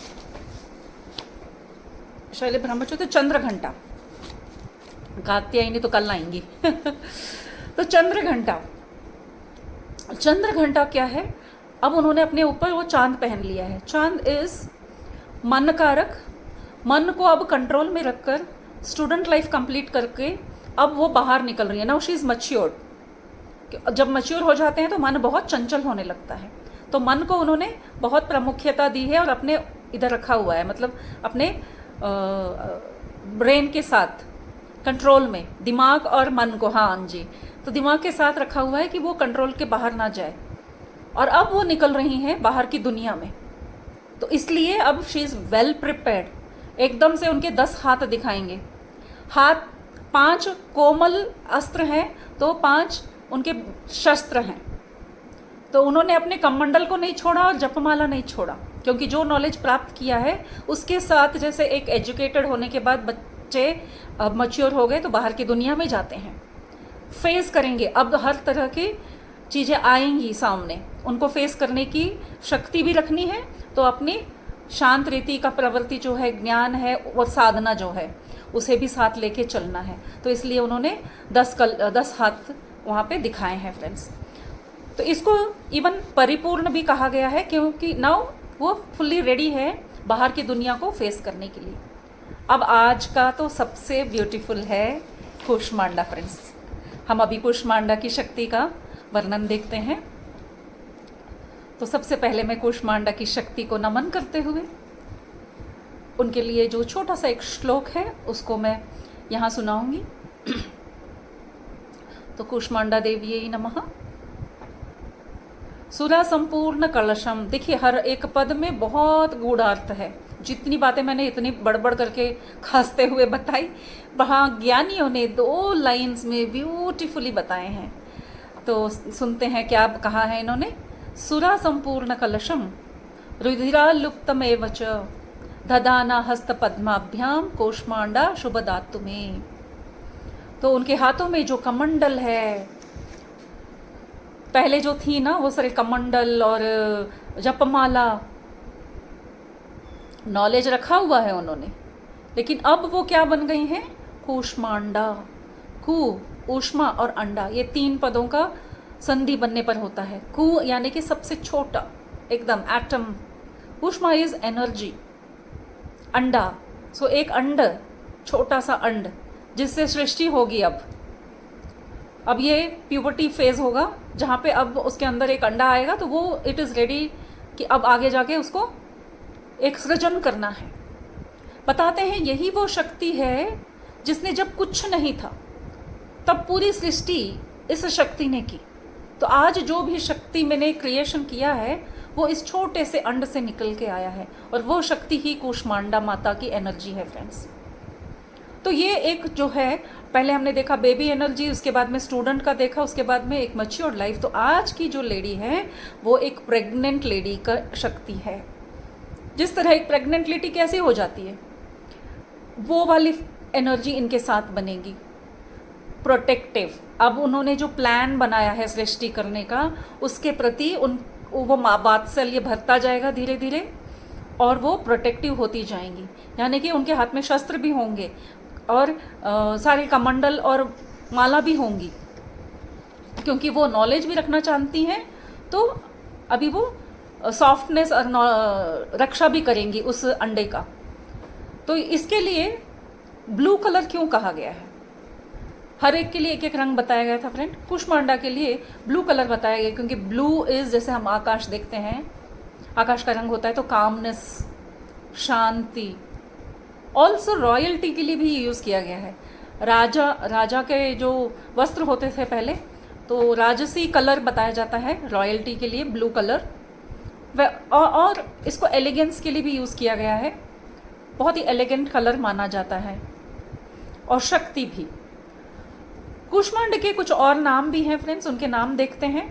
[SPEAKER 2] शैल ब्रह्मचर्य, चंद्रघंटा। कात्यायनी तो कल आएंगी तो चंद्रघंटा, चंद्रघंटा क्या है, अब उन्होंने अपने ऊपर वो चांद पहन लिया है। चांद इज मन कारक, मन को अब कंट्रोल में रखकर स्टूडेंट लाइफ कंप्लीट करके अब वो बाहर निकल रही है। Now she is matured. जब मैच्योर हो जाते हैं तो मन बहुत चंचल होने लगता है, तो मन को उन्होंने बहुत प्रामुख्यता दी है और अपने इधर रखा हुआ है, मतलब अपने ब्रेन के साथ कंट्रोल में, दिमाग और मन को, हाँ जी, तो दिमाग के साथ रखा हुआ है कि वो कंट्रोल के बाहर ना जाए। और अब वो निकल रही हैं बाहर की दुनिया में, तो इसलिए अब शी इज़ वेल प्रिपेयर्ड। एकदम से उनके 10 हाथ दिखाएंगे, हाथ 5 कोमल अस्त्र हैं तो 5 उनके शस्त्र हैं। तो उन्होंने अपने कमंडल को नहीं छोड़ा और जपमाला नहीं छोड़ा, क्योंकि जो नॉलेज प्राप्त किया है उसके साथ, जैसे एक एजुकेटेड होने के बाद बच्चे अब मैच्योर हो गए तो बाहर की दुनिया में जाते हैं, फेस करेंगे। अब हर तरह की चीज़ें आएंगी सामने, उनको फेस करने की शक्ति भी रखनी है। तो अपनी शांत रीति का प्रवृत्ति जो है, ज्ञान है और साधना जो है, उसे भी साथ लेके चलना है। तो इसलिए उन्होंने 10 हाथ वहाँ पे दिखाए हैं फ्रेंड्स। तो इसको इवन परिपूर्ण भी कहा गया है, क्योंकि नाउ वो फुल्ली रेडी है बाहर की दुनिया को फेस करने के लिए। अब आज का तो सबसे ब्यूटीफुल है कूष्मांडा फ्रेंड्स। हम अभी कूष्मांडा की शक्ति का वर्णन देखते हैं। तो सबसे पहले मैं कूष्मांडा की शक्ति को नमन करते हुए उनके लिए जो छोटा सा एक श्लोक है उसको मैं यहाँ सुनाऊंगी। तो कूष्मांडा देवी नमः। सुरा संपूर्ण कलशम, देखिए हर एक पद में बहुत गूढ़ार्थ है। जितनी बातें मैंने इतनी बड़बड़ करके खासते हुए बताई, वहाँ ज्ञानियों ने 2 लाइन्स में ब्यूटीफुली बताए हैं। तो सुनते हैं क्या कहा है इन्होंने। सुरा संपूर्ण कलशम रुधिरालुप्तमेव च ददाना हस्त पद्माभ्याम कूष्मांडा शुभदातु में। तो उनके हाथों में जो कमंडल है, पहले जो थी ना वो सारे कमंडल और जपमाला, नॉलेज रखा हुआ है उन्होंने, लेकिन अब वो क्या बन गई हैं, कूष्मांडा। कू, ऊष्मा और अंडा, ये 3 पदों का संधि बनने पर होता है। कू यानी कि सबसे छोटा एकदम एटम, ऊष्मा इज एनर्जी, अंडा सो एक अंड, छोटा सा अंड जिससे सृष्टि होगी। अब ये प्यूबर्टी फेज होगा जहाँ पे अब उसके अंदर एक अंडा आएगा, तो वो इट इज़ रेडी कि अब आगे जाके उसको एक सृजन करना है। बताते हैं यही वो शक्ति है जिसने जब कुछ नहीं था तब पूरी सृष्टि इस शक्ति ने की। तो आज जो भी शक्ति मैंने क्रिएशन किया है वो इस छोटे से अंड से निकल के आया है, और वो शक्ति ही कूष्मांडा माता की एनर्जी है फ्रेंड्स। तो ये एक जो है, पहले हमने देखा बेबी एनर्जी, उसके बाद में स्टूडेंट का देखा, उसके बाद में एक मैच्योर्ड लाइफ। तो आज की जो लेडी है वो एक प्रेग्नेंट लेडी का शक्ति है। जिस तरह एक प्रेग्नेंट लेडी कैसे हो जाती है, वो वाली एनर्जी इनके साथ बनेगी, प्रोटेक्टिव। अब उन्होंने जो प्लान बनाया है सृष्टि करने का, उसके प्रति वो वात्सल्य भरता जाएगा धीरे धीरे, और वो प्रोटेक्टिव होती जाएंगी। यानी कि उनके हाथ में शस्त्र भी होंगे और सारे कमंडल और माला भी होंगी, क्योंकि वो नॉलेज भी रखना चाहती हैं। तो अभी वो सॉफ्टनेस और रक्षा भी करेंगी उस अंडे का। तो इसके लिए ब्लू कलर क्यों कहा गया है? हर एक के लिए एक एक रंग बताया गया था फ्रेंड। कूष्मांडा के लिए ब्लू कलर बताया गया, क्योंकि ब्लू इज, जैसे हम आकाश देखते हैं, आकाश का रंग होता है तो कामनेस, शांति। ऑल्सो रॉयल्टी के लिए भी यूज़ किया गया है। राजा के जो वस्त्र होते थे पहले, तो राजसी कलर बताया जाता है रॉयल्टी के लिए, ब्लू कलर। और इसको एलिगेंस के लिए भी यूज़ किया गया है, बहुत ही एलिगेंट कलर माना जाता है। और शक्ति भी। कूष्मांड के कुछ और नाम भी हैं फ्रेंड्स, उनके नाम देखते हैं,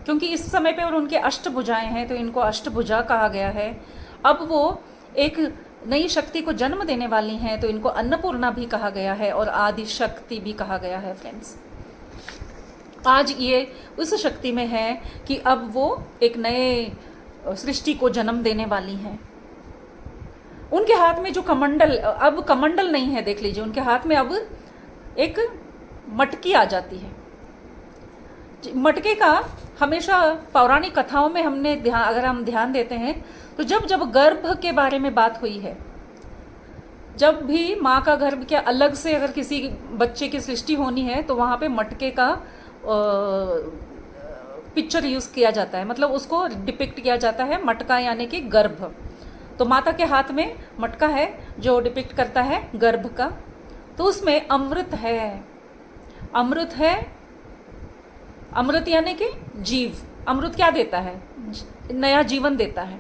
[SPEAKER 2] क्योंकि इस समय पे और उनके अष्टभुजाएं हैं तो इनको अष्टभुजा कहा गया है। अब वो एक नई शक्ति को जन्म देने वाली हैं तो इनको अन्नपूर्णा भी कहा गया है और आदि शक्ति भी कहा गया है फ्रेंड्स। आज ये उस शक्ति में है कि अब वो एक नए सृष्टि को जन्म देने वाली हैं। उनके हाथ में जो कमंडल, अब कमंडल नहीं है, देख लीजिए उनके हाथ में अब एक मटकी आ जाती है। मटके का हमेशा पौराणिक कथाओं में हमने अगर हम ध्यान देते हैं तो जब जब गर्भ के बारे में बात हुई है, जब भी माँ का गर्भ के अलग से अगर किसी बच्चे की सृष्टि होनी है तो वहाँ पे मटके का पिक्चर यूज़ किया जाता है, मतलब उसको डिपिक्ट किया जाता है, मटका यानी कि गर्भ। तो माता के हाथ में मटका है जो डिपिक्ट करता है गर्भ का। तो उसमें अमृत है, अमृत है, अमृत यानी कि जीव। अमृत क्या देता है? नया जीवन देता है।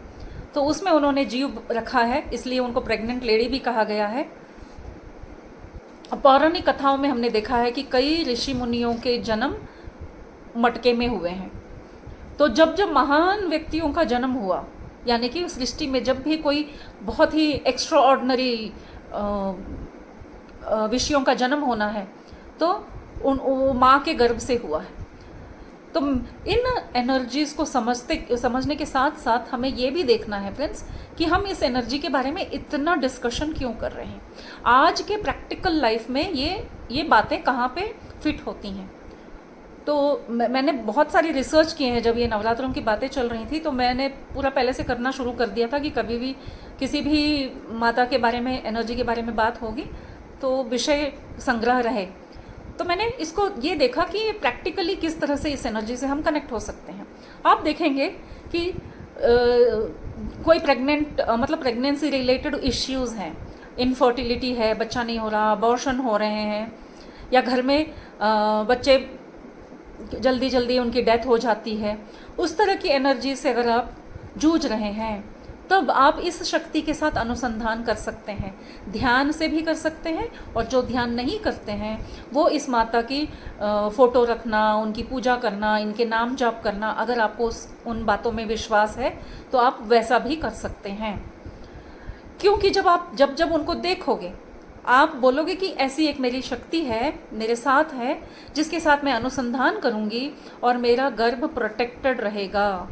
[SPEAKER 2] तो उसमें उन्होंने जीव रखा है, इसलिए उनको प्रेग्नेंट लेडी भी कहा गया है। पौराणिक कथाओं में हमने देखा है कि कई ऋषि मुनियों के जन्म मटके में हुए हैं। तो जब जब महान व्यक्तियों का जन्म हुआ, यानी कि सृष्टि में जब भी कोई बहुत ही एक्स्ट्रा ऑर्डिनरी विषयों का जन्म होना है तो वो माँ के गर्भ से हुआ है। तो इन एनर्जीज़ को समझने के साथ साथ हमें ये भी देखना है फ्रेंड्स कि हम इस एनर्जी के बारे में इतना डिस्कशन क्यों कर रहे हैं। आज के प्रैक्टिकल लाइफ में ये बातें कहाँ पे फिट होती हैं। तो मैंने बहुत सारी रिसर्च किए हैं। जब ये नवरात्रों की बातें चल रही थी तो मैंने पूरा पहले से करना शुरू कर दिया था कि कभी भी किसी भी माता के बारे में, एनर्जी के बारे में बात होगी तो विषय संग्रह रहे। तो मैंने इसको ये देखा कि प्रैक्टिकली किस तरह से इस एनर्जी से हम कनेक्ट हो सकते हैं। आप देखेंगे कि कोई मतलब प्रेगनेंसी रिलेटेड इश्यूज़ हैं, इनफर्टिलिटी है, बच्चा नहीं हो रहा, अबॉर्शन हो रहे हैं, या घर में बच्चे जल्दी जल्दी उनकी डेथ हो जाती है, उस तरह की एनर्जी से अगर आप जूझ रहे हैं तब आप इस शक्ति के साथ अनुसंधान कर सकते हैं। ध्यान से भी कर सकते हैं, और जो ध्यान नहीं करते हैं वो इस माता की फ़ोटो रखना, उनकी पूजा करना, इनके नाम जाप करना, अगर आपको उन बातों में विश्वास है तो आप वैसा भी कर सकते हैं। क्योंकि जब उनको देखोगे आप बोलोगे कि ऐसी एक मेरी शक्ति है, मेरे साथ है, जिसके साथ मैं अनुसंधान करूँगी और मेरा गर्भ प्रोटेक्टेड रहेगा।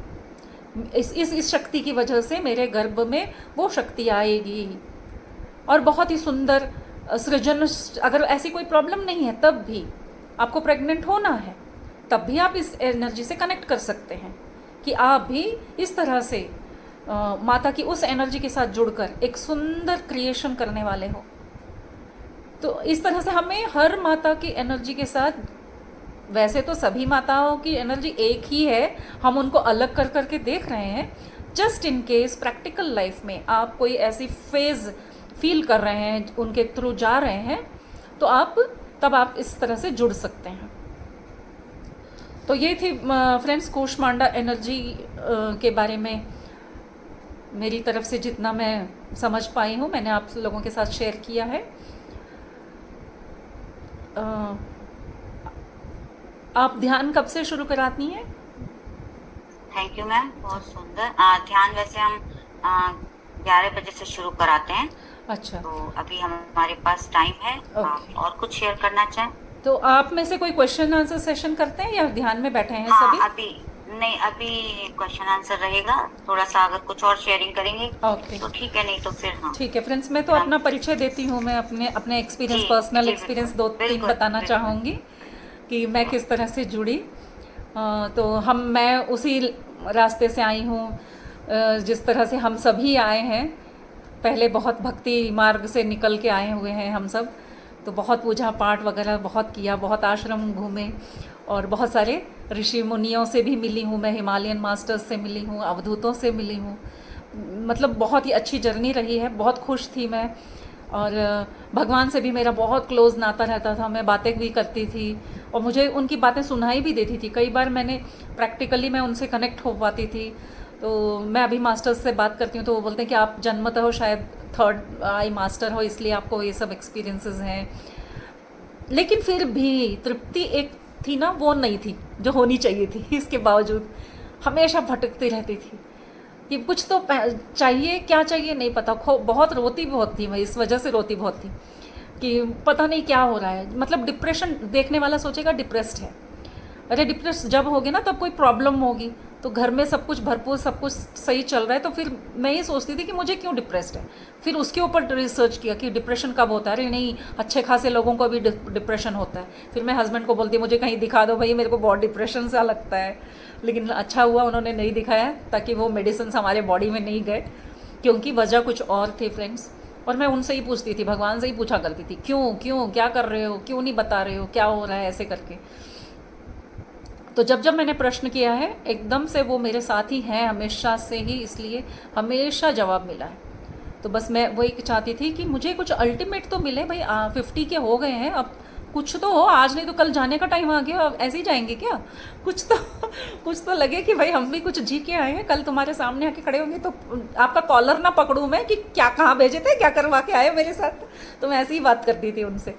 [SPEAKER 2] इस शक्ति की वजह से मेरे गर्भ में वो शक्ति आएगी और बहुत ही सुंदर सृजन। अगर ऐसी कोई प्रॉब्लम नहीं है तब भी आपको प्रेग्नेंट होना है, तब भी आप इस एनर्जी से कनेक्ट कर सकते हैं कि आप भी इस तरह से माता की उस एनर्जी के साथ जुड़कर एक सुंदर क्रिएशन करने वाले हो। तो इस तरह से हमें हर माता की एनर्जी के साथ, वैसे तो सभी माताओं की एनर्जी एक ही है, हम उनको अलग कर करके देख रहे हैं, just in case practical life में आप कोई ऐसी फेज़ फील कर रहे हैं, उनके थ्रू जा रहे हैं, तो आप इस तरह से जुड़ सकते हैं। तो ये थी फ्रेंड्स कूष्मांडा एनर्जी के बारे में मेरी तरफ से जितना मैं समझ पाई हूँ मैंने आप लोगों के साथ शेयर किया है। आप ध्यान कब से शुरू कराती हैं?
[SPEAKER 1] थैंक यू मैम, बहुत सुंदर। ध्यान वैसे हम 11 बजे से शुरू कराते हैं।
[SPEAKER 2] अच्छा,
[SPEAKER 1] तो अभी हमारे पास टाइम है। आप
[SPEAKER 2] ओके।
[SPEAKER 1] और कुछ शेयर करना चाहें?
[SPEAKER 2] तो आप में से कोई क्वेश्चन आंसर सेशन करते हैं या ध्यान में बैठे हैं
[SPEAKER 1] हाँ,
[SPEAKER 2] सभी?
[SPEAKER 1] अभी क्वेश्चन आंसर रहेगा। थोड़ा सा अगर कुछ और शेयरिंग करेंगे
[SPEAKER 2] ओके,
[SPEAKER 1] तो ठीक है, नहीं तो फिर हाँ।
[SPEAKER 2] ठीक है फ्रेंड्स, मैं तो अपना परिचय देती हूँ। मैं अपने एक्सपीरियंस,
[SPEAKER 1] जी,
[SPEAKER 2] पर्सनल
[SPEAKER 1] जी,
[SPEAKER 2] एक्सपीरियंस
[SPEAKER 1] बिल्कुल,
[SPEAKER 2] 2-3
[SPEAKER 1] बिल्कुल,
[SPEAKER 2] बताना
[SPEAKER 1] बिल्कुल।
[SPEAKER 2] चाहूँगी कि मैं किस तरह से जुड़ी। तो मैं उसी रास्ते से आई हूँ जिस तरह से हम सभी आए हैं। पहले बहुत भक्ति मार्ग से निकल के आए हुए हैं हम सब। तो बहुत पूजा पाठ वगैरह बहुत किया, बहुत आश्रम घूमे और बहुत सारे ऋषि मुनियों से भी मिली हूँ। मैं हिमालयन मास्टर्स से मिली हूँ, अवधूतों से मिली हूँ। मतलब बहुत ही अच्छी जर्नी रही है, बहुत खुश थी मैं। और भगवान से भी मेरा बहुत क्लोज़ नाता रहता था, मैं बातें भी करती थी और मुझे उनकी बातें सुनाई भी देती थी। कई बार मैंने प्रैक्टिकली मैं उनसे कनेक्ट हो पाती थी। तो मैं अभी मास्टर्स से बात करती हूँ तो वो बोलते हैं कि आप जन्मतः हो शायद 3rd आई मास्टर हो, इसलिए आपको ये सब एक्सपीरियंसेस हैं। लेकिन फिर भी तृप्ति एक थी ना, वो नहीं थी जो होनी चाहिए थी। इसके बावजूद हमेशा भटकती रहती थी कि कुछ तो चाहिए, क्या चाहिए नहीं पता। बहुत रोती बहुत थी मैं, इस वजह से रोती बहुत थी कि पता नहीं क्या हो रहा है। मतलब डिप्रेशन देखने वाला सोचेगा डिप्रेस्ड है। अरे डिप्रेस जब होगी ना तब कोई प्रॉब्लम होगी। तो घर में सब कुछ भरपूर, सब कुछ सही चल रहा है, तो फिर मैं ये सोचती थी कि मुझे क्यों डिप्रेस्ड है। फिर उसके ऊपर रिसर्च किया कि डिप्रेशन कब होता है। अरे नहीं, अच्छे खासे लोगों को भी डिप्रेशन होता है। फिर मैं हस्बैंड को बोलती मुझे कहीं दिखा दो भाई, मेरे को बहुत डिप्रेशन सा लगता है। लेकिन अच्छा हुआ उन्होंने नहीं दिखाया, ताकि वो मेडिसिन हमारे बॉडी में नहीं गए, क्योंकि वजह कुछ और थी फ्रेंड्स। और मैं उनसे ही पूछती थी, भगवान से ही पूछा करती थी, क्यों क्यों, क्या कर रहे हो, क्यों नहीं बता रहे हो, क्या हो रहा है, ऐसे करके। तो जब जब मैंने प्रश्न किया है, एकदम से वो मेरे साथ ही हैं हमेशा से ही, इसलिए हमेशा जवाब मिला है। तो बस मैं वही चाहती थी कि मुझे कुछ अल्टीमेट तो मिले भाई। 50 के हो गए हैं, अब कुछ तो हो, आज नहीं तो कल जाने का टाइम आ गया, अब ऐसे ही जाएंगे क्या? कुछ तो कुछ तो लगे कि भाई हम भी कुछ जी के आए हैं। कल तुम्हारे सामने आके खड़े होंगे तो आपका कॉलर ना पकड़ूं मैं कि क्या, कहाँ भेजे थे, क्या करवा के आए मेरे साथ। तो मैं ऐसी ही बात करती थी उनसे।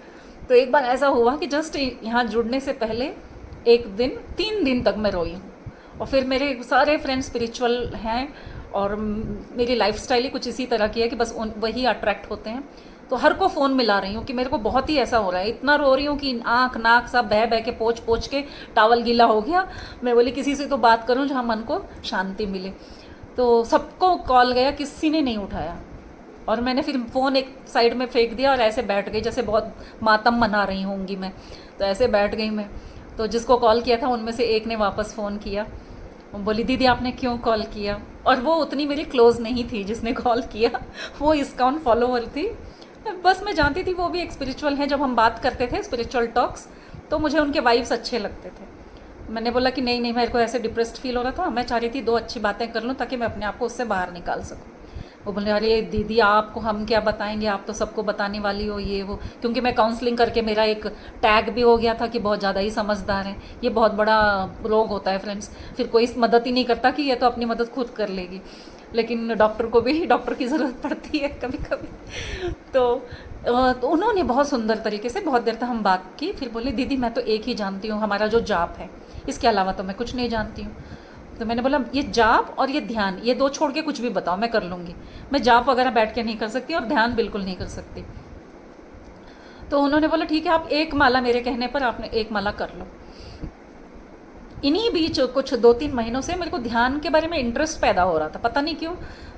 [SPEAKER 2] तो एक बार ऐसा हुआ कि जस्ट यहाँ जुड़ने से पहले एक दिन 3 दिन तक मैं रोई हूँ। और फिर मेरे सारे फ्रेंड्स स्पिरिचुअल हैं और मेरी लाइफस्टाइल ही कुछ इसी तरह की है कि बस वही अट्रैक्ट होते हैं। तो हर को फ़ोन मिला रही हूँ कि मेरे को बहुत ही ऐसा हो रहा है, इतना रो रही हूँ कि आँख नाक सब बह बह के पोंछ पोंछ के टावल गीला हो गया। मैं बोली किसी से तो बात करूँ जहाँ मन को शांति मिले। तो सबको कॉल गया, किसी ने नहीं उठाया। और मैंने फिर फ़ोन एक साइड में फेंक दिया और ऐसे बैठ गई जैसे बहुत मातम मना रही होंगी मैं। तो ऐसे बैठ गई मैं। तो जिसको कॉल किया था उनमें से एक ने वापस फ़ोन किया, बोली दीदी आपने क्यों कॉल किया। और वो उतनी मेरी क्लोज़ नहीं थी जिसने कॉल किया, वो इस्कॉन फॉलोवर थी। बस मैं जानती थी वो भी एक स्पिरिचुअल हैं। जब हम बात करते थे स्पिरिचुअल टॉक्स, तो मुझे उनके वाइब्स अच्छे लगते थे। मैंने बोला कि नहीं मेरे को ऐसे डिप्रेस्ड फील हो रहा था, मैं चाह रही थी 2 अच्छी बातें कर लूँ ताकि मैं अपने आप को उससे बाहर निकाल सकूँ। वो बोले अरे दीदी आपको हम क्या बताएंगे, आप तो सबको बताने वाली हो ये वो। क्योंकि मैं काउंसलिंग करके मेरा एक टैग भी हो गया था कि बहुत ज़्यादा ही समझदार है। ये बहुत बड़ा रोग होता है फ्रेंड्स, फिर कोई मदद ही नहीं करता कि ये तो अपनी मदद खुद कर लेगी। लेकिन डॉक्टर को भी डॉक्टर की ज़रूरत पड़ती है कभी कभी। तो उन्होंने बहुत सुंदर तरीके से बहुत देर तक हम बात की। फिर बोले दीदी मैं तो एक ही जानती हूँ, हमारा जो जाप है, इसके अलावा तो मैं कुछ नहीं जानती हूँ। तो मैंने बोला ये जाप और ये ध्यान, ये 2 छोड़ के कुछ भी बताओ मैं कर लूँगी। मैं जाप वगैरह बैठ के नहीं कर सकती और ध्यान बिल्कुल नहीं कर सकती। तो उन्होंने बोला ठीक है आप 1 माला, मेरे कहने पर आपने 1 माला कर लो। इन्हीं बीच कुछ 2-3 महीनों से मेरे को ध्यान के बारे में इंटरेस्ट पैदा हो रहा था। पता नहीं क्यों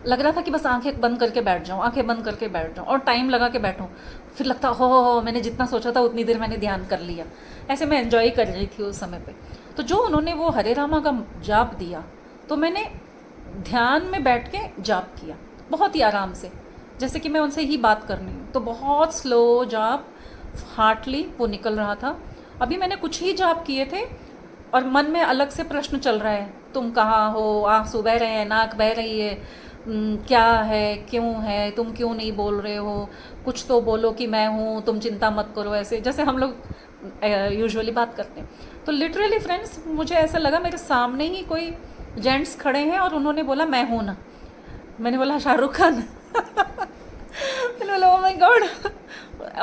[SPEAKER 2] लग रहा था कि बस आंखें बंद करके बैठ जाऊँ, आंखें बंद करके बैठ जाऊँ और टाइम लगा के बैठूँ। फिर लगता हो मैंने जितना सोचा था उतनी देर मैंने ध्यान कर लिया। ऐसे मैं एंजॉय कर रही थी उस समय पे। तो जो उन्होंने वो हरे रामा का जाप दिया, तो मैंने ध्यान में बैठ के जाप किया बहुत ही आराम से, जैसे कि मैं उनसे ही बात कर रही हूँ। तो बहुत स्लो जाप, हार्टली वो निकल रहा था। अभी मैंने कुछ ही जाप किए थे और मन में अलग से प्रश्न चल रहा है, तुम कहाँ हो, आंसू बह रहे हैं, नाक बह रही है, क्या है, क्यों है, तुम क्यों नहीं बोल रहे हो, कुछ तो बोलो कि मैं हूँ, तुम चिंता मत करो, ऐसे जैसे हम लोग यूजुअली बात करते हैं। तो लिटरली फ्रेंड्स, मुझे ऐसा लगा मेरे सामने ही कोई जेंट्स खड़े हैं और उन्होंने बोला मैं हूँ ना। मैंने बोला शाहरुख खान। मैंने बोला ओ माय गॉड,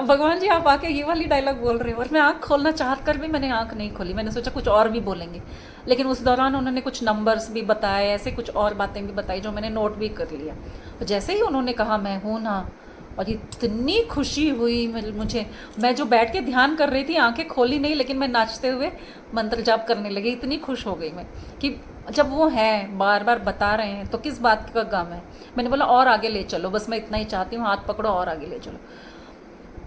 [SPEAKER 2] भगवान जी आप आके ये वाली डायलॉग बोल रहे हो। और मैं आँख खोलना चाहत कर भी मैंने आँख नहीं खोली, मैंने सोचा कुछ और भी बोलेंगे, लेकिन उस दौरान उन्होंने कुछ नंबर्स भी बताए, ऐसे कुछ और बातें भी बताई जो मैंने नोट भी कर लिया। और जैसे ही उन्होंने कहा मैं हूँ ना, और इतनी खुशी हुई मुझे, मैं जो बैठ के ध्यान कर रही थी, आंखें खोली नहीं, लेकिन मैं नाचते हुए मंत्र जाप करने लगी। इतनी खुश हो गई मैं कि जब वो हैं बार बार बता रहे हैं तो किस बात का गम है। मैंने बोला और आगे ले चलो, बस मैं इतना ही चाहती हूँ, हाथ पकड़ो और आगे ले चलो।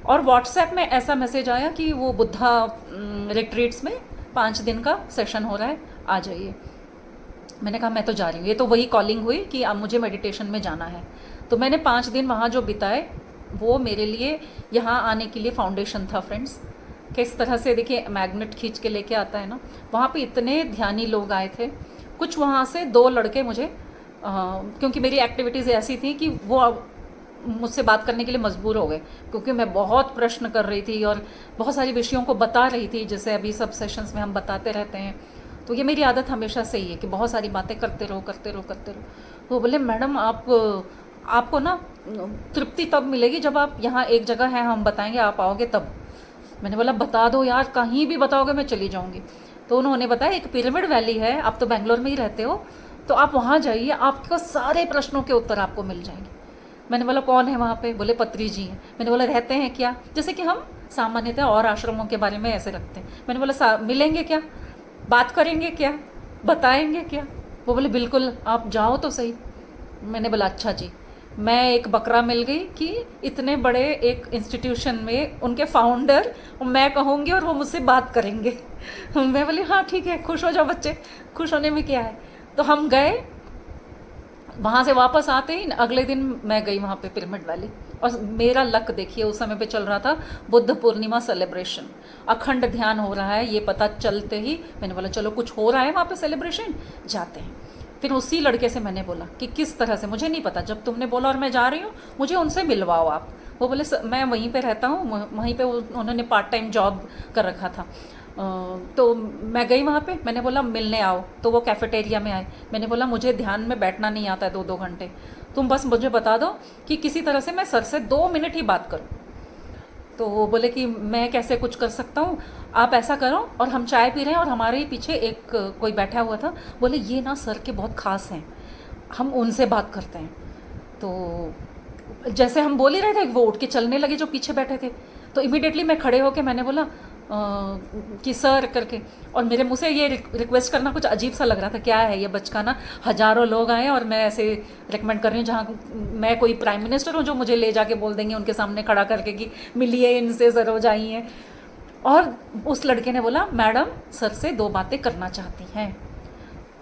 [SPEAKER 2] और व्हाट्सएप में ऐसा मैसेज आया कि वो बुद्धा रिट्रीट्स में 5 दिन का सेशन हो रहा है, आ जाइए। मैंने कहा मैं तो जा रही हूँ। ये तो वही कॉलिंग हुई कि अब मुझे मेडिटेशन में जाना है। तो मैंने 5 दिन वहाँ जो बिताए वो मेरे लिए यहाँ आने के लिए फाउंडेशन था फ्रेंड्स। किस तरह से देखिए मैग्नेट खींच के लेके आता है ना। वहाँ पे इतने ध्यानी लोग आए थे। कुछ वहाँ से 2 लड़के मुझे क्योंकि मेरी एक्टिविटीज़ ऐसी थी कि वो मुझसे बात करने के लिए मजबूर हो गए, क्योंकि मैं बहुत प्रश्न कर रही थी और बहुत सारी विषयों को बता रही थी, जैसे अभी सब सेशंस में हम बताते रहते हैं। तो ये मेरी आदत हमेशा से ही है कि बहुत सारी बातें करते रहो करते रहो करते रहो। तो बोले मैडम आपको ना तृप्ति तब मिलेगी जब आप यहाँ एक जगह है, हम बताएंगे, आप आओगे तब। मैंने बोला बता दो यार, कहीं भी बताओगे मैं चली जाऊँगी। तो उन्होंने बताया एक पिरामिड वैली है, आप तो बेंगलोर में ही रहते हो, तो आप वहाँ जाइए, आपको सारे प्रश्नों के उत्तर आपको मिल जाएंगे। मैंने बोला कौन है वहाँ पे? बोले पत्री जी हैं। मैंने बोला रहते हैं क्या? जैसे कि हम सामान्यतः और आश्रमों के बारे में ऐसे रखते हैं। मैंने बोला मिलेंगे क्या, बात करेंगे क्या, बताएंगे क्या? वो बोले बिल्कुल, आप जाओ तो सही। मैंने बोला अच्छा जी। मैं एक बकरा मिल गई कि इतने बड़े एक इंस्टीट्यूशन में उनके फाउंडर मैं कहूँगी और वो मुझसे बात करेंगे। मैं बोली हाँ ठीक है, खुश हो जाओ बच्चे, खुश होने में क्या है। तो हम गए, वहाँ से वापस आते ही अगले दिन मैं गई वहाँ पे पिरामिड वैली। और मेरा लक देखिए, उस समय पे चल रहा था बुद्ध पूर्णिमा सेलिब्रेशन, अखंड ध्यान हो रहा है। ये पता चलते ही मैंने बोला चलो कुछ हो रहा है वहाँ पे सेलिब्रेशन, जाते हैं। फिर उसी लड़के से मैंने बोला कि किस तरह से, मुझे नहीं पता, जब तुमने बोला और मैं जा रही हूँ, मुझे उनसे मिलवाओ आप। वो बोले मैं वहीं पे रहता हूँ, वहीं पे उन्होंने पार्ट टाइम जॉब कर रखा था। तो मैं गई वहाँ पे, मैंने बोला मिलने आओ। तो वो कैफेटेरिया में आए। मैंने बोला मुझे ध्यान में बैठना नहीं आता है 2-2 घंटे, तुम बस मुझे बता दो कि किसी तरह से मैं सर से 2 मिनट ही बात करूँ। तो वो बोले कि मैं कैसे कुछ कर सकता हूँ, आप ऐसा करो। और हम चाय पी रहे हैं और हमारे ही पीछे एक कोई बैठा हुआ था, बोले ये ना सर के बहुत खास हैं, हम उनसे बात करते हैं। तो जैसे हम बोल ही रहे थे, वो उठ के चलने लगे जो पीछे बैठे थे। तो इमीडिएटली मैं खड़े होके मैंने बोला कि सर करके, और मेरे मुँह से ये रिक्वेस्ट करना कुछ अजीब सा लग रहा था, क्या है ये बचकाना, हज़ारों लोग आए और मैं ऐसे रिकमेंड कर रही हूँ, जहाँ मैं कोई प्राइम मिनिस्टर हूँ जो मुझे ले जाके बोल देंगे उनके सामने खड़ा करके कि मिलिए इनसे, सरोज आई हैं। और उस लड़के ने बोला मैडम सर से 2 बातें करना चाहती हैं।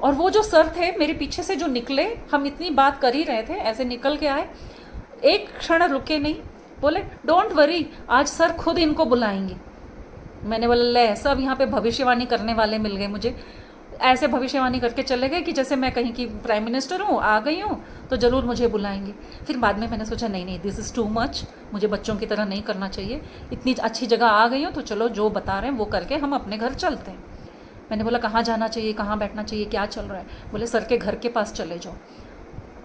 [SPEAKER 2] और वो जो सर थे मेरे पीछे से जो निकले, हम इतनी बात कर ही रहे थे, ऐसे निकल के आए, एक क्षण रुके नहीं, बोले डोंट वरी, आज सर खुद इनको बुलाएंगे। मैंने बोला ले, सब यहाँ पे भविष्यवाणी करने वाले मिल गए मुझे। ऐसे भविष्यवाणी करके चले गए कि जैसे मैं कहीं की प्राइम मिनिस्टर हूँ, आ गई हूँ तो ज़रूर मुझे बुलाएंगे। फिर बाद में मैंने सोचा नहीं, दिस इज़ टू मच, मुझे बच्चों की तरह नहीं करना चाहिए। इतनी अच्छी जगह आ गई हूँ तो चलो जो बता रहे हैं वो करके हम अपने घर चलते हैं। मैंने बोला कहाँ जाना चाहिए, कहाँ बैठना चाहिए, क्या चल रहा है? बोले सर के घर के पास चले जाओ।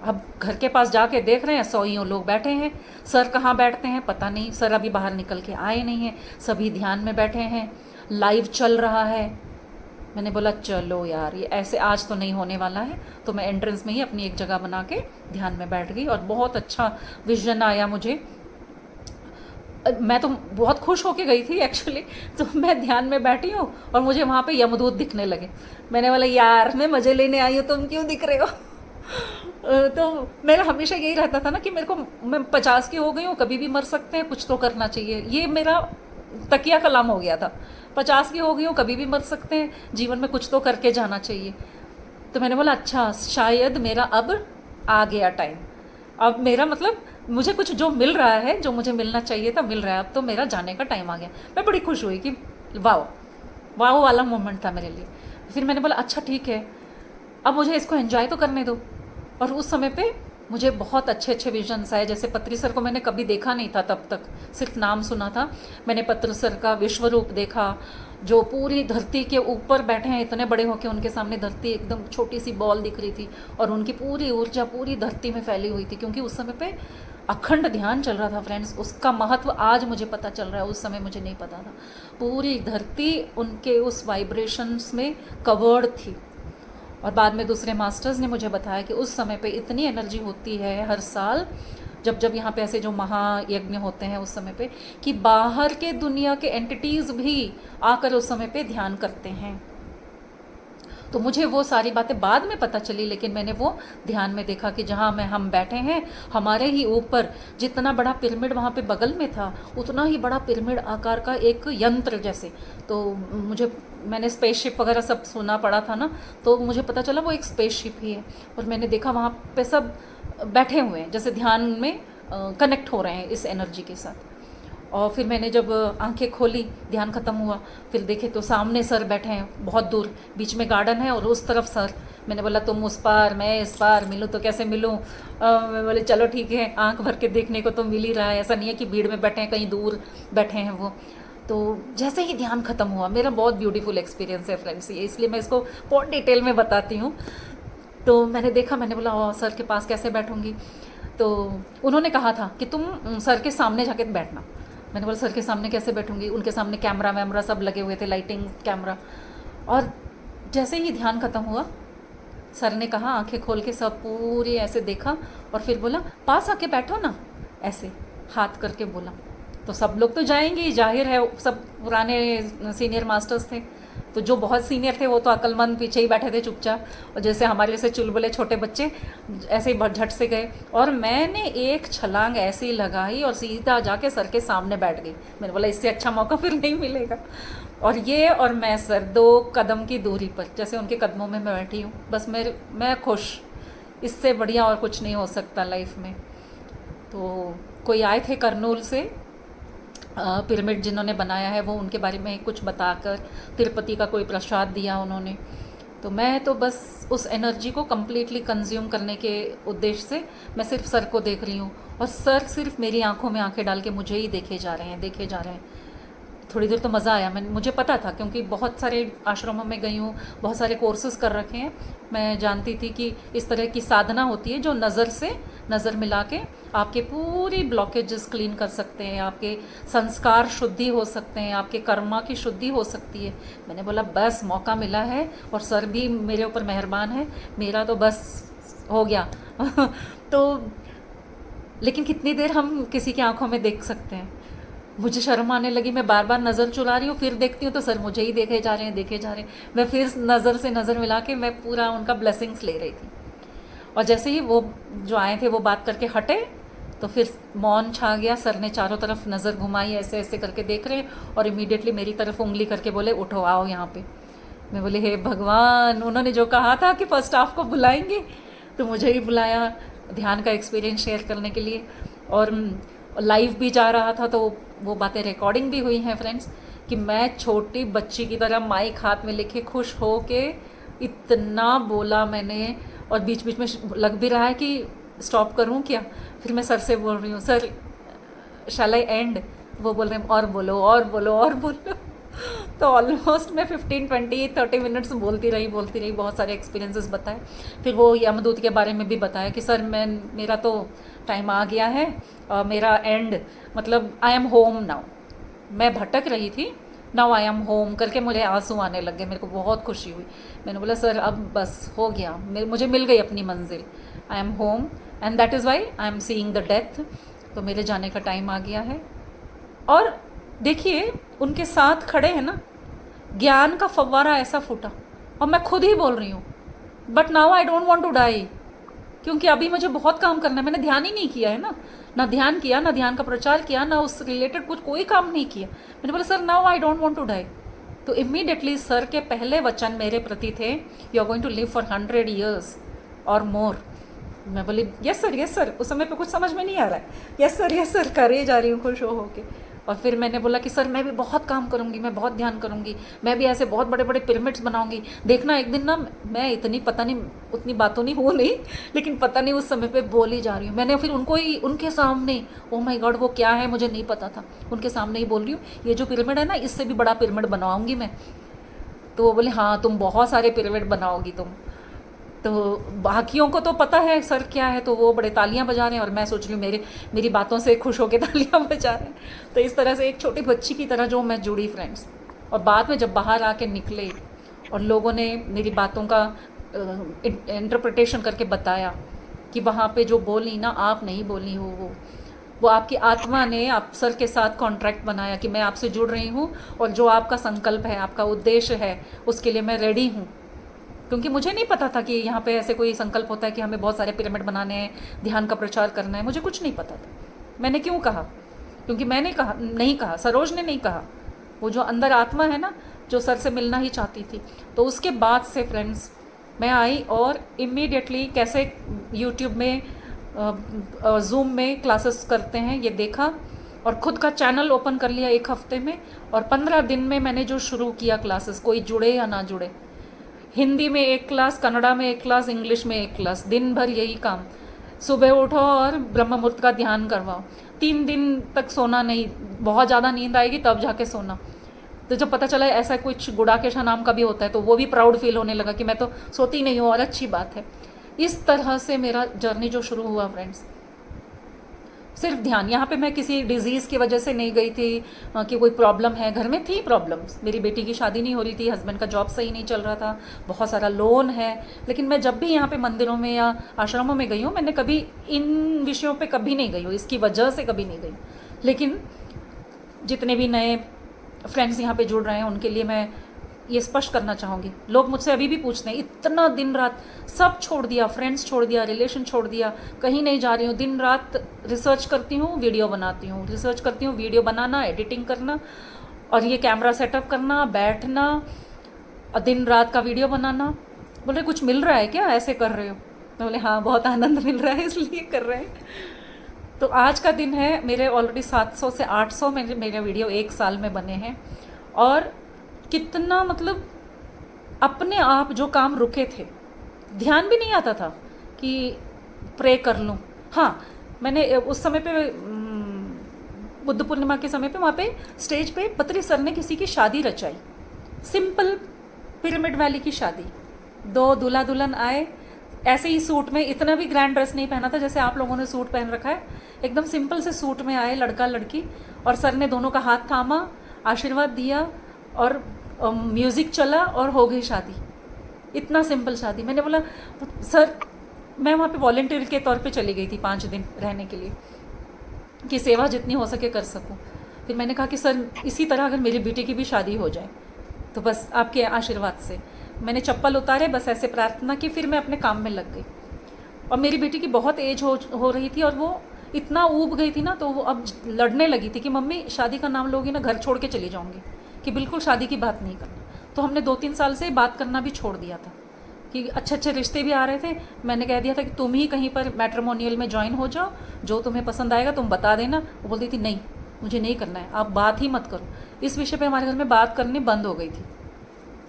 [SPEAKER 2] अब घर के पास जाके देख रहे हैं 100 लोग बैठे हैं। सर कहाँ बैठते हैं पता नहीं, सर अभी बाहर निकल के आए नहीं हैं, सभी ध्यान में बैठे हैं, लाइव चल रहा है। मैंने बोला चलो यार ये ऐसे आज तो नहीं होने वाला है। तो मैं एंट्रेंस में ही अपनी एक जगह बना के ध्यान में बैठ गई और बहुत अच्छा विजन आया मुझे। मैं तो बहुत खुश होके गई थी एक्चुअली। तो मैं ध्यान में बैठी हूँ और मुझे वहाँ पे यमदूत दिखने लगे। मैंने बोला यार मैं मज़े लेने आई हूँ, तुम क्यों दिख रहे हो? तो मेरा हमेशा यही रहता था ना कि मेरे को, मैं 50 की हो गई हूँ, कभी भी मर सकते हैं, कुछ तो करना चाहिए। ये मेरा तकिया कलाम हो गया था, 50 की हो गई हूँ, कभी भी मर सकते हैं, जीवन में कुछ तो करके जाना चाहिए। तो मैंने बोला अच्छा शायद मेरा अब आ गया टाइम, अब मेरा मतलब मुझे कुछ जो मिल रहा है, जो मुझे मिलना चाहिए था मिल रहा है, अब तो मेरा जाने का टाइम आ गया। मैं बड़ी खुश हुई कि वाह वाह वाला मोमेंट था मेरे लिए। फिर मैंने बोला अच्छा ठीक है, अब मुझे इसको एंजॉय तो करने दो। और उस समय पे मुझे बहुत अच्छे अच्छे विजन्स आए। जैसे पत्री सर को मैंने कभी देखा नहीं था, तब तक सिर्फ नाम सुना था। मैंने पत्री सर का विश्व रूप देखा, जो पूरी धरती के ऊपर बैठे हैं, इतने बड़े होकर उनके सामने धरती एकदम छोटी सी बॉल दिख रही थी और उनकी पूरी ऊर्जा पूरी धरती में फैली हुई थी, क्योंकि उस समय पे अखंड ध्यान चल रहा था फ्रेंड्स। उसका महत्व आज मुझे पता चल रहा है, उस समय मुझे नहीं पता था। पूरी धरती उनके उस वाइब्रेशंस में कवर्ड थी। और बाद में दूसरे मास्टर्स ने मुझे बताया कि उस समय पे इतनी एनर्जी होती है हर साल, जब जब यहाँ पे ऐसे जो महायज्ञ होते हैं उस समय पे, कि बाहर के दुनिया के एंटिटीज़ भी आकर उस समय पे ध्यान करते हैं। तो मुझे वो सारी बातें बाद में पता चली, लेकिन मैंने वो ध्यान में देखा कि जहाँ हम बैठे हैं, हमारे ही ऊपर जितना बड़ा पिरामिड वहाँ पे बगल में था, उतना ही बड़ा पिरामिड आकार का एक यंत्र जैसे। तो मैंने स्पेसशिप वगैरह सब सुना पड़ा था ना, तो मुझे पता चला वो एक स्पेसशिप ही है। और मैंने देखा वहाँ पे सब बैठे हुए हैं, जैसे ध्यान में कनेक्ट हो रहे हैं इस एनर्जी के साथ। और फिर मैंने जब आंखें खोली, ध्यान ख़त्म हुआ, फिर देखे तो सामने सर बैठे हैं बहुत दूर, बीच में गार्डन है और उस तरफ सर। मैंने बोला तुम उस पार मैं इस पार, मिलूँ तो कैसे मिलूँ। मैं बोले चलो ठीक है, आंख भर के देखने को तो मिल ही रहा है, ऐसा नहीं है कि भीड़ में बैठे हैं, कहीं दूर बैठे हैं वो। तो जैसे ही ध्यान ख़त्म हुआ, मेरा बहुत ब्यूटीफुल एक्सपीरियंस है फ्रेंड्स ये, इसलिए मैं इसको बहुत डिटेल में बताती हूँ। तो मैंने देखा, मैंने बोला सर के पास कैसे बैठूँगी। तो उन्होंने कहा था कि तुम सर के सामने जाके बैठना। मैंने बोला सर के सामने कैसे बैठूंगी, उनके सामने कैमरा वैमरा सब लगे हुए थे, लाइटिंग कैमरा। और जैसे ही ध्यान ख़त्म हुआ, सर ने कहा आंखें खोल के सब पूरी ऐसे देखा और फिर बोला पास आके बैठो ना, ऐसे हाथ करके बोला। तो सब लोग तो जाएंगे ही, जाहिर है, सब पुराने सीनियर मास्टर्स थे, तो जो बहुत सीनियर थे वो तो अक्लमंद पीछे ही बैठे थे चुपचाप, और जैसे हमारे जैसे चुलबुले छोटे बच्चे ऐसे ही झट से गए। और मैंने एक छलांग ऐसी लगाई और सीधा जाके सर के सामने बैठ गई। मैंने बोला इससे अच्छा मौका फिर नहीं मिलेगा। और ये और मैं सर 2 कदम की दूरी पर, जैसे उनके कदमों में मैं बैठी हूँ, बस मैं खुश, इससे बढ़िया और कुछ नहीं हो सकता लाइफ में। तो कोई आए थे करनूल से, पिरामिड जिन्होंने बनाया है, वो उनके बारे में कुछ बताकर तिरुपति का कोई प्रसाद दिया उन्होंने। तो मैं तो बस उस एनर्जी को कम्प्लीटली कंज्यूम करने के उद्देश्य से मैं सिर्फ सर को देख रही हूँ, और सर सिर्फ मेरी आंखों में आंखें डाल के मुझे ही देखे जा रहे हैं। थोड़ी देर तो मज़ा आया। मुझे पता था, क्योंकि बहुत सारे आश्रमों में गई हूँ, बहुत सारे कोर्सेज कर रखे हैं। मैं जानती थी कि इस तरह की साधना होती है जो नज़र मिला के आपके पूरी ब्लॉकेजेस क्लीन कर सकते हैं, आपके संस्कार शुद्धि हो सकते हैं, आपके कर्मा की शुद्धि हो सकती है। मैंने बोला बस मौका मिला है, और सर भी मेरे ऊपर मेहरबान है, मेरा तो बस हो गया। तो लेकिन कितनी देर हम किसी की आंखों में देख सकते हैं। मुझे शर्म आने लगी, मैं बार बार नज़र चुरा रही हूँ, फिर देखती हूँ तो सर मुझे ही देखे जा रहे हैं। मैं फिर नज़र से नज़र मिला के मैं पूरा उनका ब्लेसिंग्स ले रही थी। और जैसे ही वो जो आए थे वो बात करके हटे, तो फिर मौन छा गया। सर ने चारों तरफ नज़र घुमाई, ऐसे ऐसे करके देख रहे, और इमीडिएटली मेरी तरफ उंगली करके बोले उठो आओ यहाँ पे। मैं बोली हे भगवान, उन्होंने जो कहा था कि फर्स्ट हाफ को बुलाएंगे, तो मुझे ही बुलाया ध्यान का एक्सपीरियंस शेयर करने के लिए। और लाइव भी जा रहा था, तो वो बातें रिकॉर्डिंग भी हुई हैं फ्रेंड्स, कि मैं छोटी बच्ची की तरह माइक हाथ में लेके खुश हो के इतना बोला मैंने, और बीच बीच में लग भी रहा है कि स्टॉप करूं क्या। फिर मैं सर से बोल रही हूँ सर शैल आई एंड, वो बोल रहे हैं और बोलो और बोलो और बोलो। तो ऑलमोस्ट मैं 15-20-30 मिनट्स बोलती रही, बहुत सारे एक्सपीरियंसेस बताए। फिर वो यमदूत के बारे में भी बताया कि सर मेरा तो टाइम आ गया है, मेरा एंड मतलब आई एम होम नाउ। मैं भटक रही थी, नाउ आई एम होम करके मुझे आंसू आने लग गए, मेरे को बहुत खुशी हुई। मैंने बोला सर अब बस हो गया, मुझे मिल गई अपनी मंजिल, I am home and that is why I am seeing the death. तो मेरे जाने का टाइम आ गया है। और देखिए उनके साथ खड़े हैं ना, ज्ञान का फव्वारा ऐसा फूटा, और मैं खुद ही बोल रही हूँ but now I don't want to die, क्योंकि अभी मुझे बहुत काम करना है। मैंने ध्यान ही नहीं किया है ना ध्यान किया, ना ध्यान का प्रचार किया, ना उस रिलेटेड कोई काम नहीं किया। मैंने बोला sir now I don't want to die. तो इमीडिएटली सर के पहले वचन मेरे प्रति थे, you are going to live for 100 years और मोर। मैं बोली यस सर। उस समय पे कुछ समझ में नहीं आ रहा है, यस सर करे जा रही हूँ खुश हो के। और फिर मैंने बोला कि सर मैं भी बहुत काम करूँगी, मैं बहुत ध्यान करूँगी, मैं भी ऐसे बहुत बड़े बड़े पिरामिड्स बनाऊँगी, देखना एक दिन ना। मैं इतनी पता नहीं उतनी बातों नहीं हूँ नहीं, लेकिन पता नहीं उस समय पे बोल ही जा रही हूँ। मैंने फिर उनको ही उनके सामने, ओ माय गॉड वो क्या है मुझे नहीं पता था, उनके सामने ही बोल रही हूँ ये जो पिरामिड है ना इससे भी बड़ा पिरामिड बनाऊँगी मैं। तो वो बोले हाँ तुम बहुत सारे पिरामिड बनाओगी तुम। तो बाकियों को तो पता है सर क्या है, तो वो बड़े तालियां बजा रहे हैं और मैं सोच रही हूँ मेरी बातों से खुश होकर तालियां बजा रहे हैं। तो इस तरह से एक छोटी बच्ची की तरह जो मैं जुड़ी फ्रेंड्स। और बाद में जब बाहर आके निकले और लोगों ने मेरी बातों का इंटरप्रिटेशन करके बताया कि वहाँ पे जो बोली ना आप नहीं बोली हो, वो आपकी आत्मा ने आप सर के साथ कॉन्ट्रैक्ट बनाया कि मैं आपसे जुड़ रही हूँ और जो आपका संकल्प है, आपका उद्देश्य है, उसके लिए मैं रेडी हूँ। क्योंकि मुझे नहीं पता था कि यहाँ पे ऐसे कोई संकल्प होता है कि हमें बहुत सारे पिरामिड बनाने हैं, ध्यान का प्रचार करना है, मुझे कुछ नहीं पता था। मैंने क्यों कहा? क्योंकि मैंने कहा नहीं कहा, सरोज ने नहीं कहा, वो जो अंदर आत्मा है ना जो सर से मिलना ही चाहती थी। तो उसके बाद से फ्रेंड्स मैं आई और इमीडिएटली कैसे यूट्यूब में जूम में क्लासेस करते हैं ये देखा और ख़ुद का चैनल ओपन कर लिया 1 हफ्ते में। और 15 दिन में मैंने जो शुरू किया क्लासेस, कोई जुड़े या ना जुड़े, हिंदी में 1 क्लास, कन्नड़ा में 1 क्लास, इंग्लिश में 1 क्लास, दिन भर यही काम। सुबह उठो और ब्रह्म मुहूर्त का ध्यान करवाओ। 3 दिन तक सोना नहीं, बहुत ज़्यादा नींद आएगी तब जाके सोना। तो जब पता चला ऐसा कुछ गुड़ाकेशा नाम का भी होता है तो वो भी प्राउड फील होने लगा कि मैं तो सोती नहीं हूँ और अच्छी बात है। इस तरह से मेरा जर्नी जो शुरू हुआ फ्रेंड्स, सिर्फ ध्यान। यहाँ पे मैं किसी डिजीज़ की वजह से नहीं गई थी कि कोई प्रॉब्लम है, घर में थी प्रॉब्लम्स, मेरी बेटी की शादी नहीं हो रही थी, हस्बैंड का जॉब सही नहीं चल रहा था, बहुत सारा लोन है। लेकिन मैं जब भी यहाँ पे मंदिरों में या आश्रमों में गई हूँ मैंने कभी इन विषयों पे कभी नहीं गई हूँ, इसकी वजह से कभी नहीं गई। लेकिन जितने भी नए फ्रेंड्स यहाँ पे जुड़ रहे हैं उनके लिए मैं ये स्पष्ट करना चाहूँगी। लोग मुझसे अभी भी पूछते हैं, इतना दिन रात सब छोड़ दिया, फ्रेंड्स छोड़ दिया, रिलेशन छोड़ दिया, कहीं नहीं जा रही हूँ, दिन रात रिसर्च करती हूँ, वीडियो बनाती हूँ, रिसर्च करती हूँ, वीडियो बनाना, एडिटिंग करना और ये कैमरा सेटअप करना, बैठना और दिन रात का वीडियो बनाना। बोले कुछ मिल रहा है क्या, ऐसे कर रहे हो? मैं बोले हाँ बहुत आनंद मिल रहा है इसलिए कर रहे हैं। तो आज का दिन है, मेरे ऑलरेडी 700 से 800 मेरे वीडियो 1 साल में बने हैं। और कितना मतलब अपने आप जो काम रुके थे, ध्यान भी नहीं आता था कि प्रे कर लूँ। हाँ मैंने उस समय पे बुद्ध पूर्णिमा के समय पे वहाँ पे स्टेज पे पत्री सर ने किसी की शादी रचाई, सिंपल पिरामिड वैली की शादी। 2 दूल्हा दुल्हन आए ऐसे ही सूट में, इतना भी ग्रैंड ड्रेस नहीं पहना था जैसे आप लोगों ने सूट पहन रखा है, एकदम सिंपल से सूट में आए लड़का लड़की। और सर ने दोनों का हाथ थामा, आशीर्वाद दिया और म्यूज़िक चला और हो गई शादी। इतना सिंपल शादी। मैंने बोला सर, मैं वहाँ पे वॉलंटियर के तौर पे चली गई थी 5 दिन रहने के लिए कि सेवा जितनी हो सके कर सकूँ। फिर मैंने कहा कि सर इसी तरह अगर मेरी बेटी की भी शादी हो जाए तो बस आपके आशीर्वाद से। मैंने चप्पल उतारे, बस ऐसे प्रार्थना की, फिर मैं अपने काम में लग गई। और मेरी बेटी की बहुत एज हो रही थी और वो इतना ऊब गई थी ना, तो वो अब लड़ने लगी थी कि मम्मी शादी का नाम लोगी ना घर छोड़ के चली जाऊँगी, कि बिल्कुल शादी की बात नहीं करना। तो हमने 2-3 साल से बात करना भी छोड़ दिया था कि अच्छे अच्छे रिश्ते भी आ रहे थे। मैंने कह दिया था कि तुम ही कहीं पर मैट्रिमोनियल में ज्वाइन हो जाओ, जो तुम्हें पसंद आएगा तुम बता देना। वो बोलती थी नहीं मुझे नहीं करना है, आप बात ही मत करो। इस विषय पे हमारे घर में बात करनी बंद हो गई थी।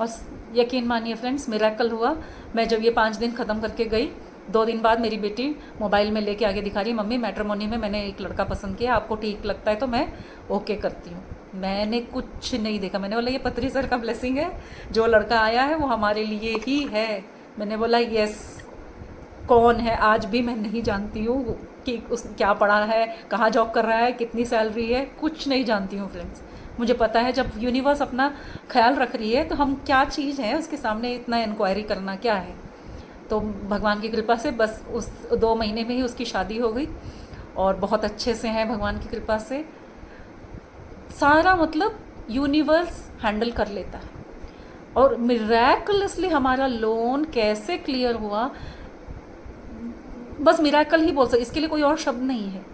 [SPEAKER 2] और यकीन मानिए फ्रेंड्स, मिरेकल हुआ। मैं जब ये 5 दिन ख़त्म करके गई, 2 दिन बाद मेरी बेटी मोबाइल में लेके आगे दिखा रही, मम्मी मैट्रिमोनी में मैंने एक लड़का पसंद किया, आपको ठीक लगता है तो मैं ओके करती हूँ। मैंने कुछ नहीं देखा, मैंने बोला ये पत्री सर का ब्लेसिंग है, जो लड़का आया है वो हमारे लिए ही है। मैंने बोला यस। कौन है आज भी मैं नहीं जानती हूँ कि उस क्या पढ़ा है, कहाँ जॉब कर रहा है, कितनी सैलरी है, कुछ नहीं जानती हूँ फ्रेंड्स। मुझे पता है जब यूनिवर्स अपना ख्याल रख रही है तो हम क्या चीज़ है उसके सामने इतना इंक्वायरी करना क्या है। तो भगवान की कृपा से बस उस 2 महीने में ही उसकी शादी हो गई और बहुत अच्छे से हैं भगवान की कृपा से। सारा मतलब यूनिवर्स हैंडल कर लेता है। और मिरेकलसली हमारा लोन कैसे क्लियर हुआ, बस मिरेकल ही बोल सकते, इसके लिए कोई और शब्द नहीं है।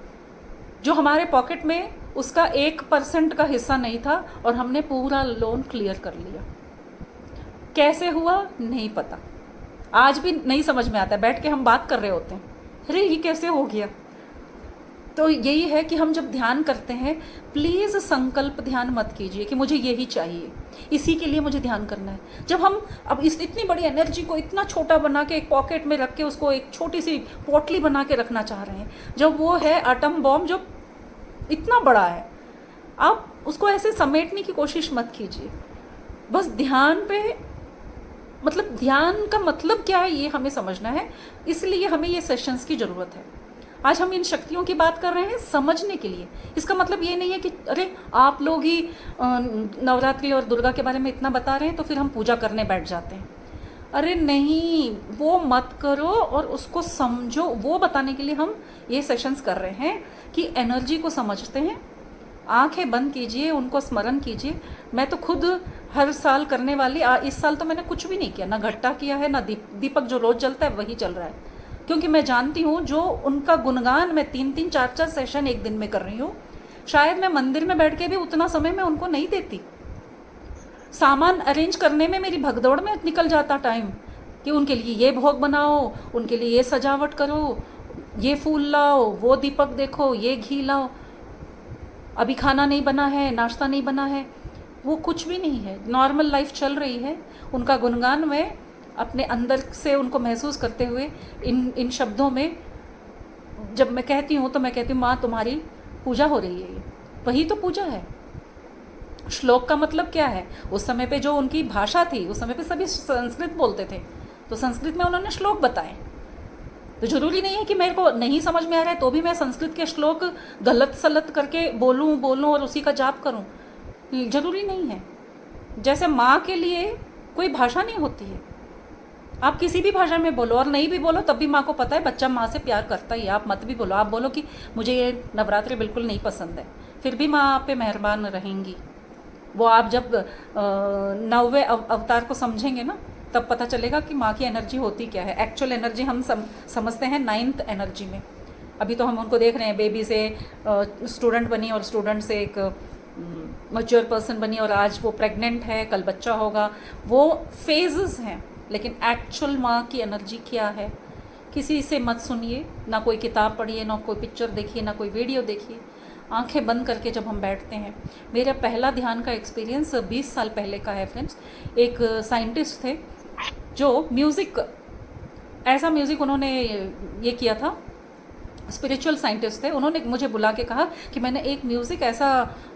[SPEAKER 2] जो हमारे पॉकेट में उसका 1% का हिस्सा नहीं था और हमने पूरा लोन क्लियर कर लिया। कैसे हुआ नहीं पता, आज भी नहीं समझ में आता है। बैठ के हम बात कर रहे होते हैं, अरे ये कैसे हो गया। तो यही है कि हम जब ध्यान करते हैं, प्लीज़ संकल्प ध्यान मत कीजिए कि मुझे यही चाहिए, इसी के लिए मुझे ध्यान करना है। जब हम अब इस इतनी बड़ी एनर्जी को इतना छोटा बना के एक पॉकेट में रख के उसको एक छोटी सी पोटली बना के रखना चाह रहे हैं, जब वो है एटम बॉम्ब जो इतना बड़ा है, आप उसको ऐसे समेटने की कोशिश मत कीजिए। बस ध्यान पे, मतलब ध्यान का मतलब क्या है ये हमें समझना है, इसलिए हमें ये सेशंस की ज़रूरत है। आज हम इन शक्तियों की बात कर रहे हैं समझने के लिए। इसका मतलब ये नहीं है कि अरे आप लोग ही नवरात्रि और दुर्गा के बारे में इतना बता रहे हैं तो फिर हम पूजा करने बैठ जाते हैं। अरे नहीं, वो मत करो और उसको समझो। वो बताने के लिए हम ये सेशंस कर रहे हैं कि एनर्जी को समझते हैं। आंखें बंद कीजिए, उनको स्मरण कीजिए। मैं तो खुद हर साल करने वाली, इस साल तो मैंने कुछ भी नहीं किया, ना घट्टा किया है, ना दीपक जो रोज़ जलता है वही चल रहा है, क्योंकि मैं जानती हूँ जो उनका गुणगान मैं 3-3, 4-4 सेशन एक दिन में कर रही हूँ, शायद मैं मंदिर में बैठ के भी उतना समय मैं उनको नहीं देती। सामान अरेंज करने में मेरी भगदौड़ में निकल जाता टाइम कि उनके लिए ये भोग बनाओ, उनके लिए ये सजावट करो, ये फूल लाओ, वो दीपक देखो, ये घी लाओ, अभी खाना नहीं बना है, नाश्ता नहीं बना है, वो कुछ भी नहीं है। नॉर्मल लाइफ चल रही है। उनका गुणगान मैं अपने अंदर से उनको महसूस करते हुए इन शब्दों में जब मैं कहती हूँ तो मैं कहती हूँ माँ तुम्हारी पूजा हो रही है। ये वही तो पूजा है। श्लोक का मतलब क्या है? उस समय पे जो उनकी भाषा थी, उस समय पे सभी संस्कृत बोलते थे, तो संस्कृत में उन्होंने श्लोक बताए। तो ज़रूरी नहीं है कि मेरे को नहीं समझ में आ रहा है तो भी मैं संस्कृत के श्लोक गलत सलत करके बोलूँ और उसी का जाप करूँ, ज़रूरी नहीं है। जैसे माँ के लिए कोई भाषा नहीं होती है, आप किसी भी भाषा में बोलो और नहीं भी बोलो तब भी माँ को पता है बच्चा माँ से प्यार करता ही। आप मत भी बोलो, आप बोलो कि मुझे ये नवरात्रि बिल्कुल नहीं पसंद है, फिर भी माँ आप पे मेहरबान रहेंगी। वो आप जब 9वें अवतार को समझेंगे ना, तब पता चलेगा कि माँ की एनर्जी होती क्या है। एक्चुअल एनर्जी हम समझते हैं 9th एनर्जी में। अभी तो हम उनको देख रहे हैं, बेबी से स्टूडेंट बनी और स्टूडेंट से एक मैच्योर पर्सन बनी और आज वो प्रेग्नेंट है, कल बच्चा होगा। वो फेजेस हैं, लेकिन एक्चुअल माँ की एनर्जी क्या है किसी से मत सुनिए, ना कोई किताब पढ़िए, ना कोई पिक्चर देखिए, ना कोई वीडियो देखिए। आंखें बंद करके जब हम बैठते हैं, मेरा पहला ध्यान का एक्सपीरियंस 20 साल पहले का है फ्रेंड्स। एक साइंटिस्ट थे जो म्यूज़िक, ऐसा म्यूज़िक उन्होंने ये किया था, स्पिरिचुअल साइंटिस्ट थे। उन्होंने मुझे बुला के कहा कि मैंने एक म्यूज़िक ऐसा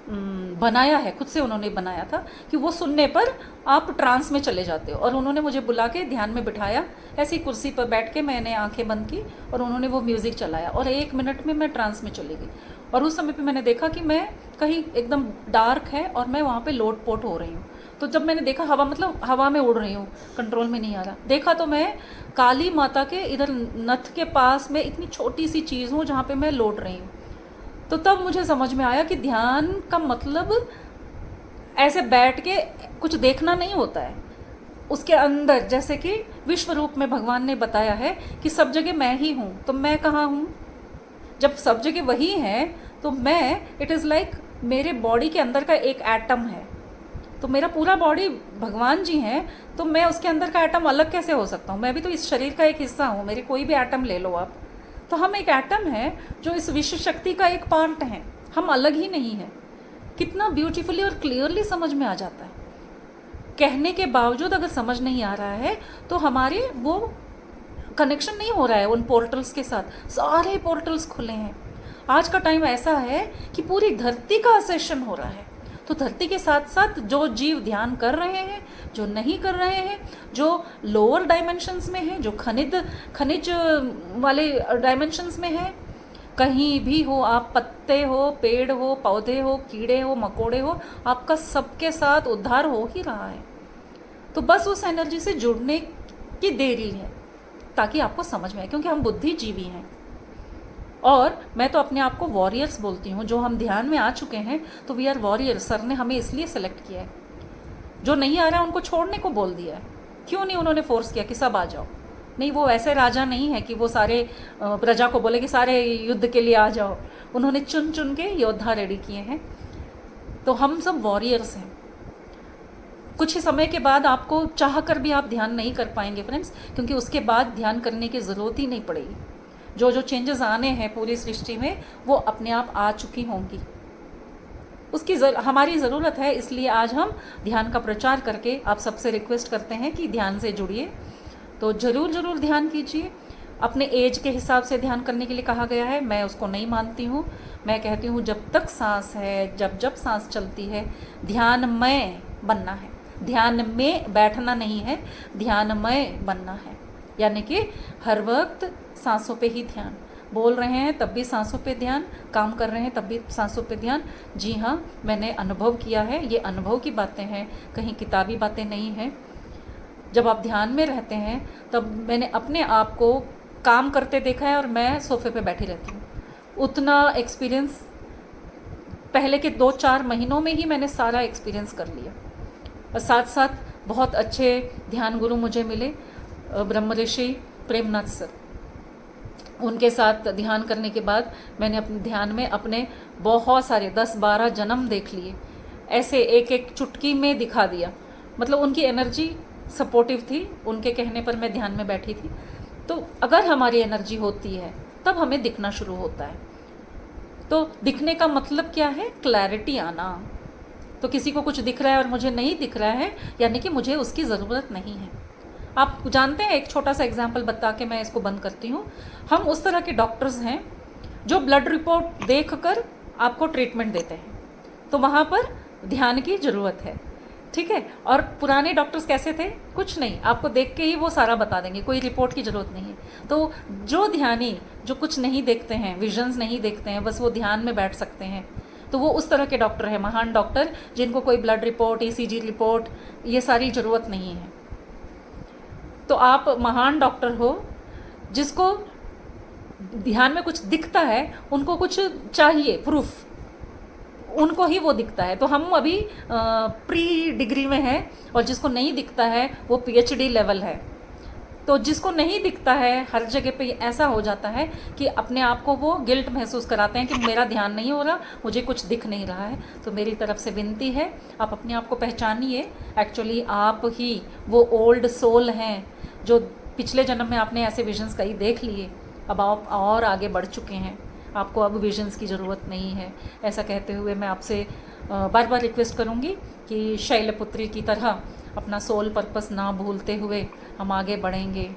[SPEAKER 2] बनाया है, खुद से उन्होंने बनाया था कि वो सुनने पर आप ट्रांस में चले जाते हो। और उन्होंने मुझे बुला के ध्यान में बिठाया, ऐसी कुर्सी पर बैठ के मैंने आंखें बंद की और उन्होंने वो म्यूज़िक चलाया और 1 मिनट में मैं ट्रांस में चली गई। और उस समय पे मैंने देखा कि मैं कहीं एकदम डार्क है और मैं वहाँ पे लोट पोट हो रही हूँ। तो जब मैंने देखा हवा, मतलब हवा में उड़ रही हूँ, कंट्रोल में नहीं आ रहा, देखा तो मैं काली माता के इधर नथ के पास में इतनी छोटी सी चीज़ हूँ जहाँ पे मैं लौट रही हूँ। तो तब मुझे समझ में आया कि ध्यान का मतलब ऐसे बैठ के कुछ देखना नहीं होता है। उसके अंदर जैसे कि विश्व रूप में भगवान ने बताया है कि सब जगह मैं ही हूँ, तो मैं कहाँ हूँ? जब सब जगह वही है तो मैं, इट इज़ लाइक मेरे बॉडी के अंदर का एक एटम है, तो मेरा पूरा बॉडी भगवान जी हैं, तो मैं उसके अंदर का एटम अलग कैसे हो सकता हूँ? मैं भी तो इस शरीर का एक हिस्सा हूँ। मेरे कोई भी एटम ले लो आप, तो हम एक एटम है जो इस विश्व शक्ति का एक पार्ट हैं, हम अलग ही नहीं हैं। कितना ब्यूटीफुली और क्लियरली समझ में आ जाता है। कहने के बावजूद अगर समझ नहीं आ रहा है तो हमारे वो कनेक्शन नहीं हो रहा है उन पोर्टल्स के साथ। सारे पोर्टल्स खुले हैं। आज का टाइम ऐसा है कि पूरी धरती का असेशन हो रहा है, तो धरती के साथ साथ जो जीव ध्यान कर रहे हैं, जो नहीं कर रहे हैं, जो लोअर डायमेंशंस में हैं, जो खनिज वाले डायमेंशंस में हैं, कहीं भी हो आप, पत्ते हो, पेड़ हो, पौधे हो, कीड़े हो, मकोड़े हो, आपका सबके साथ उद्धार हो ही रहा है। तो बस उस एनर्जी से जुड़ने की देरी है ताकि आपको समझ में आए, क्योंकि हम बुद्धिजीवी हैं। और मैं तो अपने आप को वॉरियर्स बोलती हूँ। जो हम ध्यान में आ चुके हैं तो वी आर वॉरियर्स। सर ने हमें इसलिए सेलेक्ट किया है। जो नहीं आ रहा है उनको छोड़ने को बोल दिया है। क्यों नहीं उन्होंने फोर्स किया कि सब आ जाओ? नहीं, वो ऐसे राजा नहीं है कि वो सारे प्रजा को बोले कि सारे युद्ध के लिए आ जाओ। उन्होंने चुन चुन के योद्धा रेडी किए हैं। तो हम सब वॉरियर्स हैं। कुछ ही समय के बाद आपको चाह कर भी आप ध्यान नहीं कर पाएंगे फ्रेंड्स, क्योंकि उसके बाद ध्यान करने की ज़रूरत ही नहीं पड़ेगी। जो जो चेंजेस आने हैं पूरी सृष्टि में वो अपने आप आ चुकी होंगी। उसकी हमारी ज़रूरत है, इसलिए आज हम ध्यान का प्रचार करके आप सबसे रिक्वेस्ट करते हैं कि ध्यान से जुड़िए। तो ज़रूर ध्यान कीजिए। अपने एज के हिसाब से ध्यान करने के लिए कहा गया है, मैं उसको नहीं मानती हूँ। मैं कहती हूँ जब तक सांस है, जब सांस चलती है, ध्यानमय बनना है। ध्यान में बैठना नहीं है, ध्यानमय बनना है। यानी कि हर वक्त सांसों पे ही ध्यान, बोल रहे हैं तब भी सांसों पे ध्यान, काम कर रहे हैं तब भी सांसों पे ध्यान। जी हाँ, मैंने अनुभव किया है, ये अनुभव की बातें हैं, कहीं किताबी बातें नहीं हैं। जब आप ध्यान में रहते हैं तब मैंने अपने आप को काम करते देखा है और मैं सोफे पे बैठी रहती हूँ। उतना एक्सपीरियंस पहले के 2-4 महीनों में ही मैंने सारा एक्सपीरियंस कर लिया। और साथ साथ बहुत अच्छे ध्यान गुरु मुझे मिले, ब्रह्म ऋषि प्रेमनाथ सर। उनके साथ ध्यान करने के बाद मैंने अपने ध्यान में अपने बहुत सारे 10-12 जन्म देख लिए, ऐसे एक एक चुटकी में दिखा दिया। मतलब उनकी एनर्जी सपोर्टिव थी, उनके कहने पर मैं ध्यान में बैठी थी। तो अगर हमारी एनर्जी होती है तब हमें दिखना शुरू होता है। तो दिखने का मतलब क्या है? क्लैरिटी आना। तो किसी को कुछ दिख रहा है और मुझे नहीं दिख रहा है, यानी कि मुझे उसकी ज़रूरत नहीं है। आप जानते हैं, एक छोटा सा एग्जाम्पल बता के मैं इसको बंद करती हूँ। हम उस तरह के डॉक्टर्स हैं जो ब्लड रिपोर्ट देख कर आपको ट्रीटमेंट देते हैं, तो वहाँ पर ध्यान की ज़रूरत है, ठीक है। और पुराने डॉक्टर्स कैसे थे? कुछ नहीं, आपको देख के ही वो सारा बता देंगे, कोई रिपोर्ट की ज़रूरत नहीं है। तो जो ध्यानी जो कुछ नहीं देखते हैं, विजन्स नहीं देखते हैं, बस वो ध्यान में बैठ सकते हैं, तो वो उस तरह के डॉक्टर हैं, महान डॉक्टर, जिनको कोई ब्लड रिपोर्ट, ECG रिपोर्ट, ये सारी ज़रूरत नहीं है। तो आप महान डॉक्टर हो, जिसको ध्यान में कुछ दिखता है, उनको कुछ चाहिए प्रूफ, उनको ही वो दिखता है। तो हम अभी प्री डिग्री में हैं, और जिसको नहीं दिखता है वो PhD लेवल है। तो जिसको नहीं दिखता है, हर जगह पे ऐसा हो जाता है कि अपने आप को वो गिल्ट महसूस कराते हैं कि मेरा ध्यान नहीं हो रहा, मुझे कुछ दिख नहीं रहा है। तो मेरी तरफ से विनती है, आप अपने आप को पहचानिए। एक्चुअली आप ही वो ओल्ड सोल हैं जो पिछले जन्म में आपने ऐसे विजन्स कई देख लिए, अब आप और आगे बढ़ चुके हैं, आपको अब विजन्स की ज़रूरत नहीं है। ऐसा कहते हुए मैं आपसे बार बार रिक्वेस्ट करूँगी कि शैलपुत्री की तरह अपना सोल पर्पस ना भूलते हुए हम आगे बढ़ेंगे।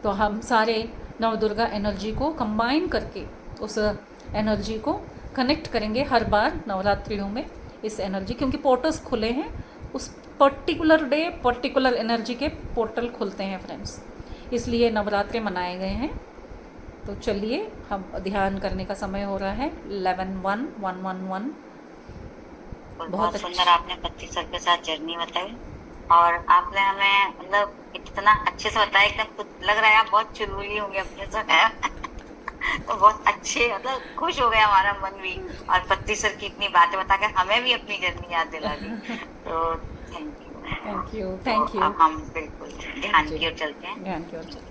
[SPEAKER 2] तो हम सारे नवदुर्गा एनर्जी को कंबाइन करके उस एनर्जी को कनेक्ट करेंगे हर बार नवरात्रियों में। इस एनर्जी, क्योंकि पोर्टल्स खुले हैं, उस पर्टिकुलर डे पर्टिकुलर एनर्जी के पोर्टल खुलते हैं फ्रेंड्स, इसलिए नवरात्रि मनाए गए हैं। तो चलिए, हम ध्यान करने का समय हो रहा है 11-1-1-1-1।
[SPEAKER 1] बहुत सुंदर आपने पत्ती सर के साथ जर्नी बताई, और आपने हमें मतलब इतना अच्छे से बताया, एकदम लग रहा है आप बहुत चुलबुली होंगे अपने साथ। तो बहुत अच्छे, मतलब खुश हो गया हमारा मन भी, और पत्ती सर की इतनी बातें बता के हमें भी अपनी जर्नी याद दिला दी। तो थैंक यू।
[SPEAKER 2] Thank you.
[SPEAKER 1] अब हम बिल्कुल ध्यान की ओर चलते हैं।
[SPEAKER 2] ध्यान की ओर चलते हैं।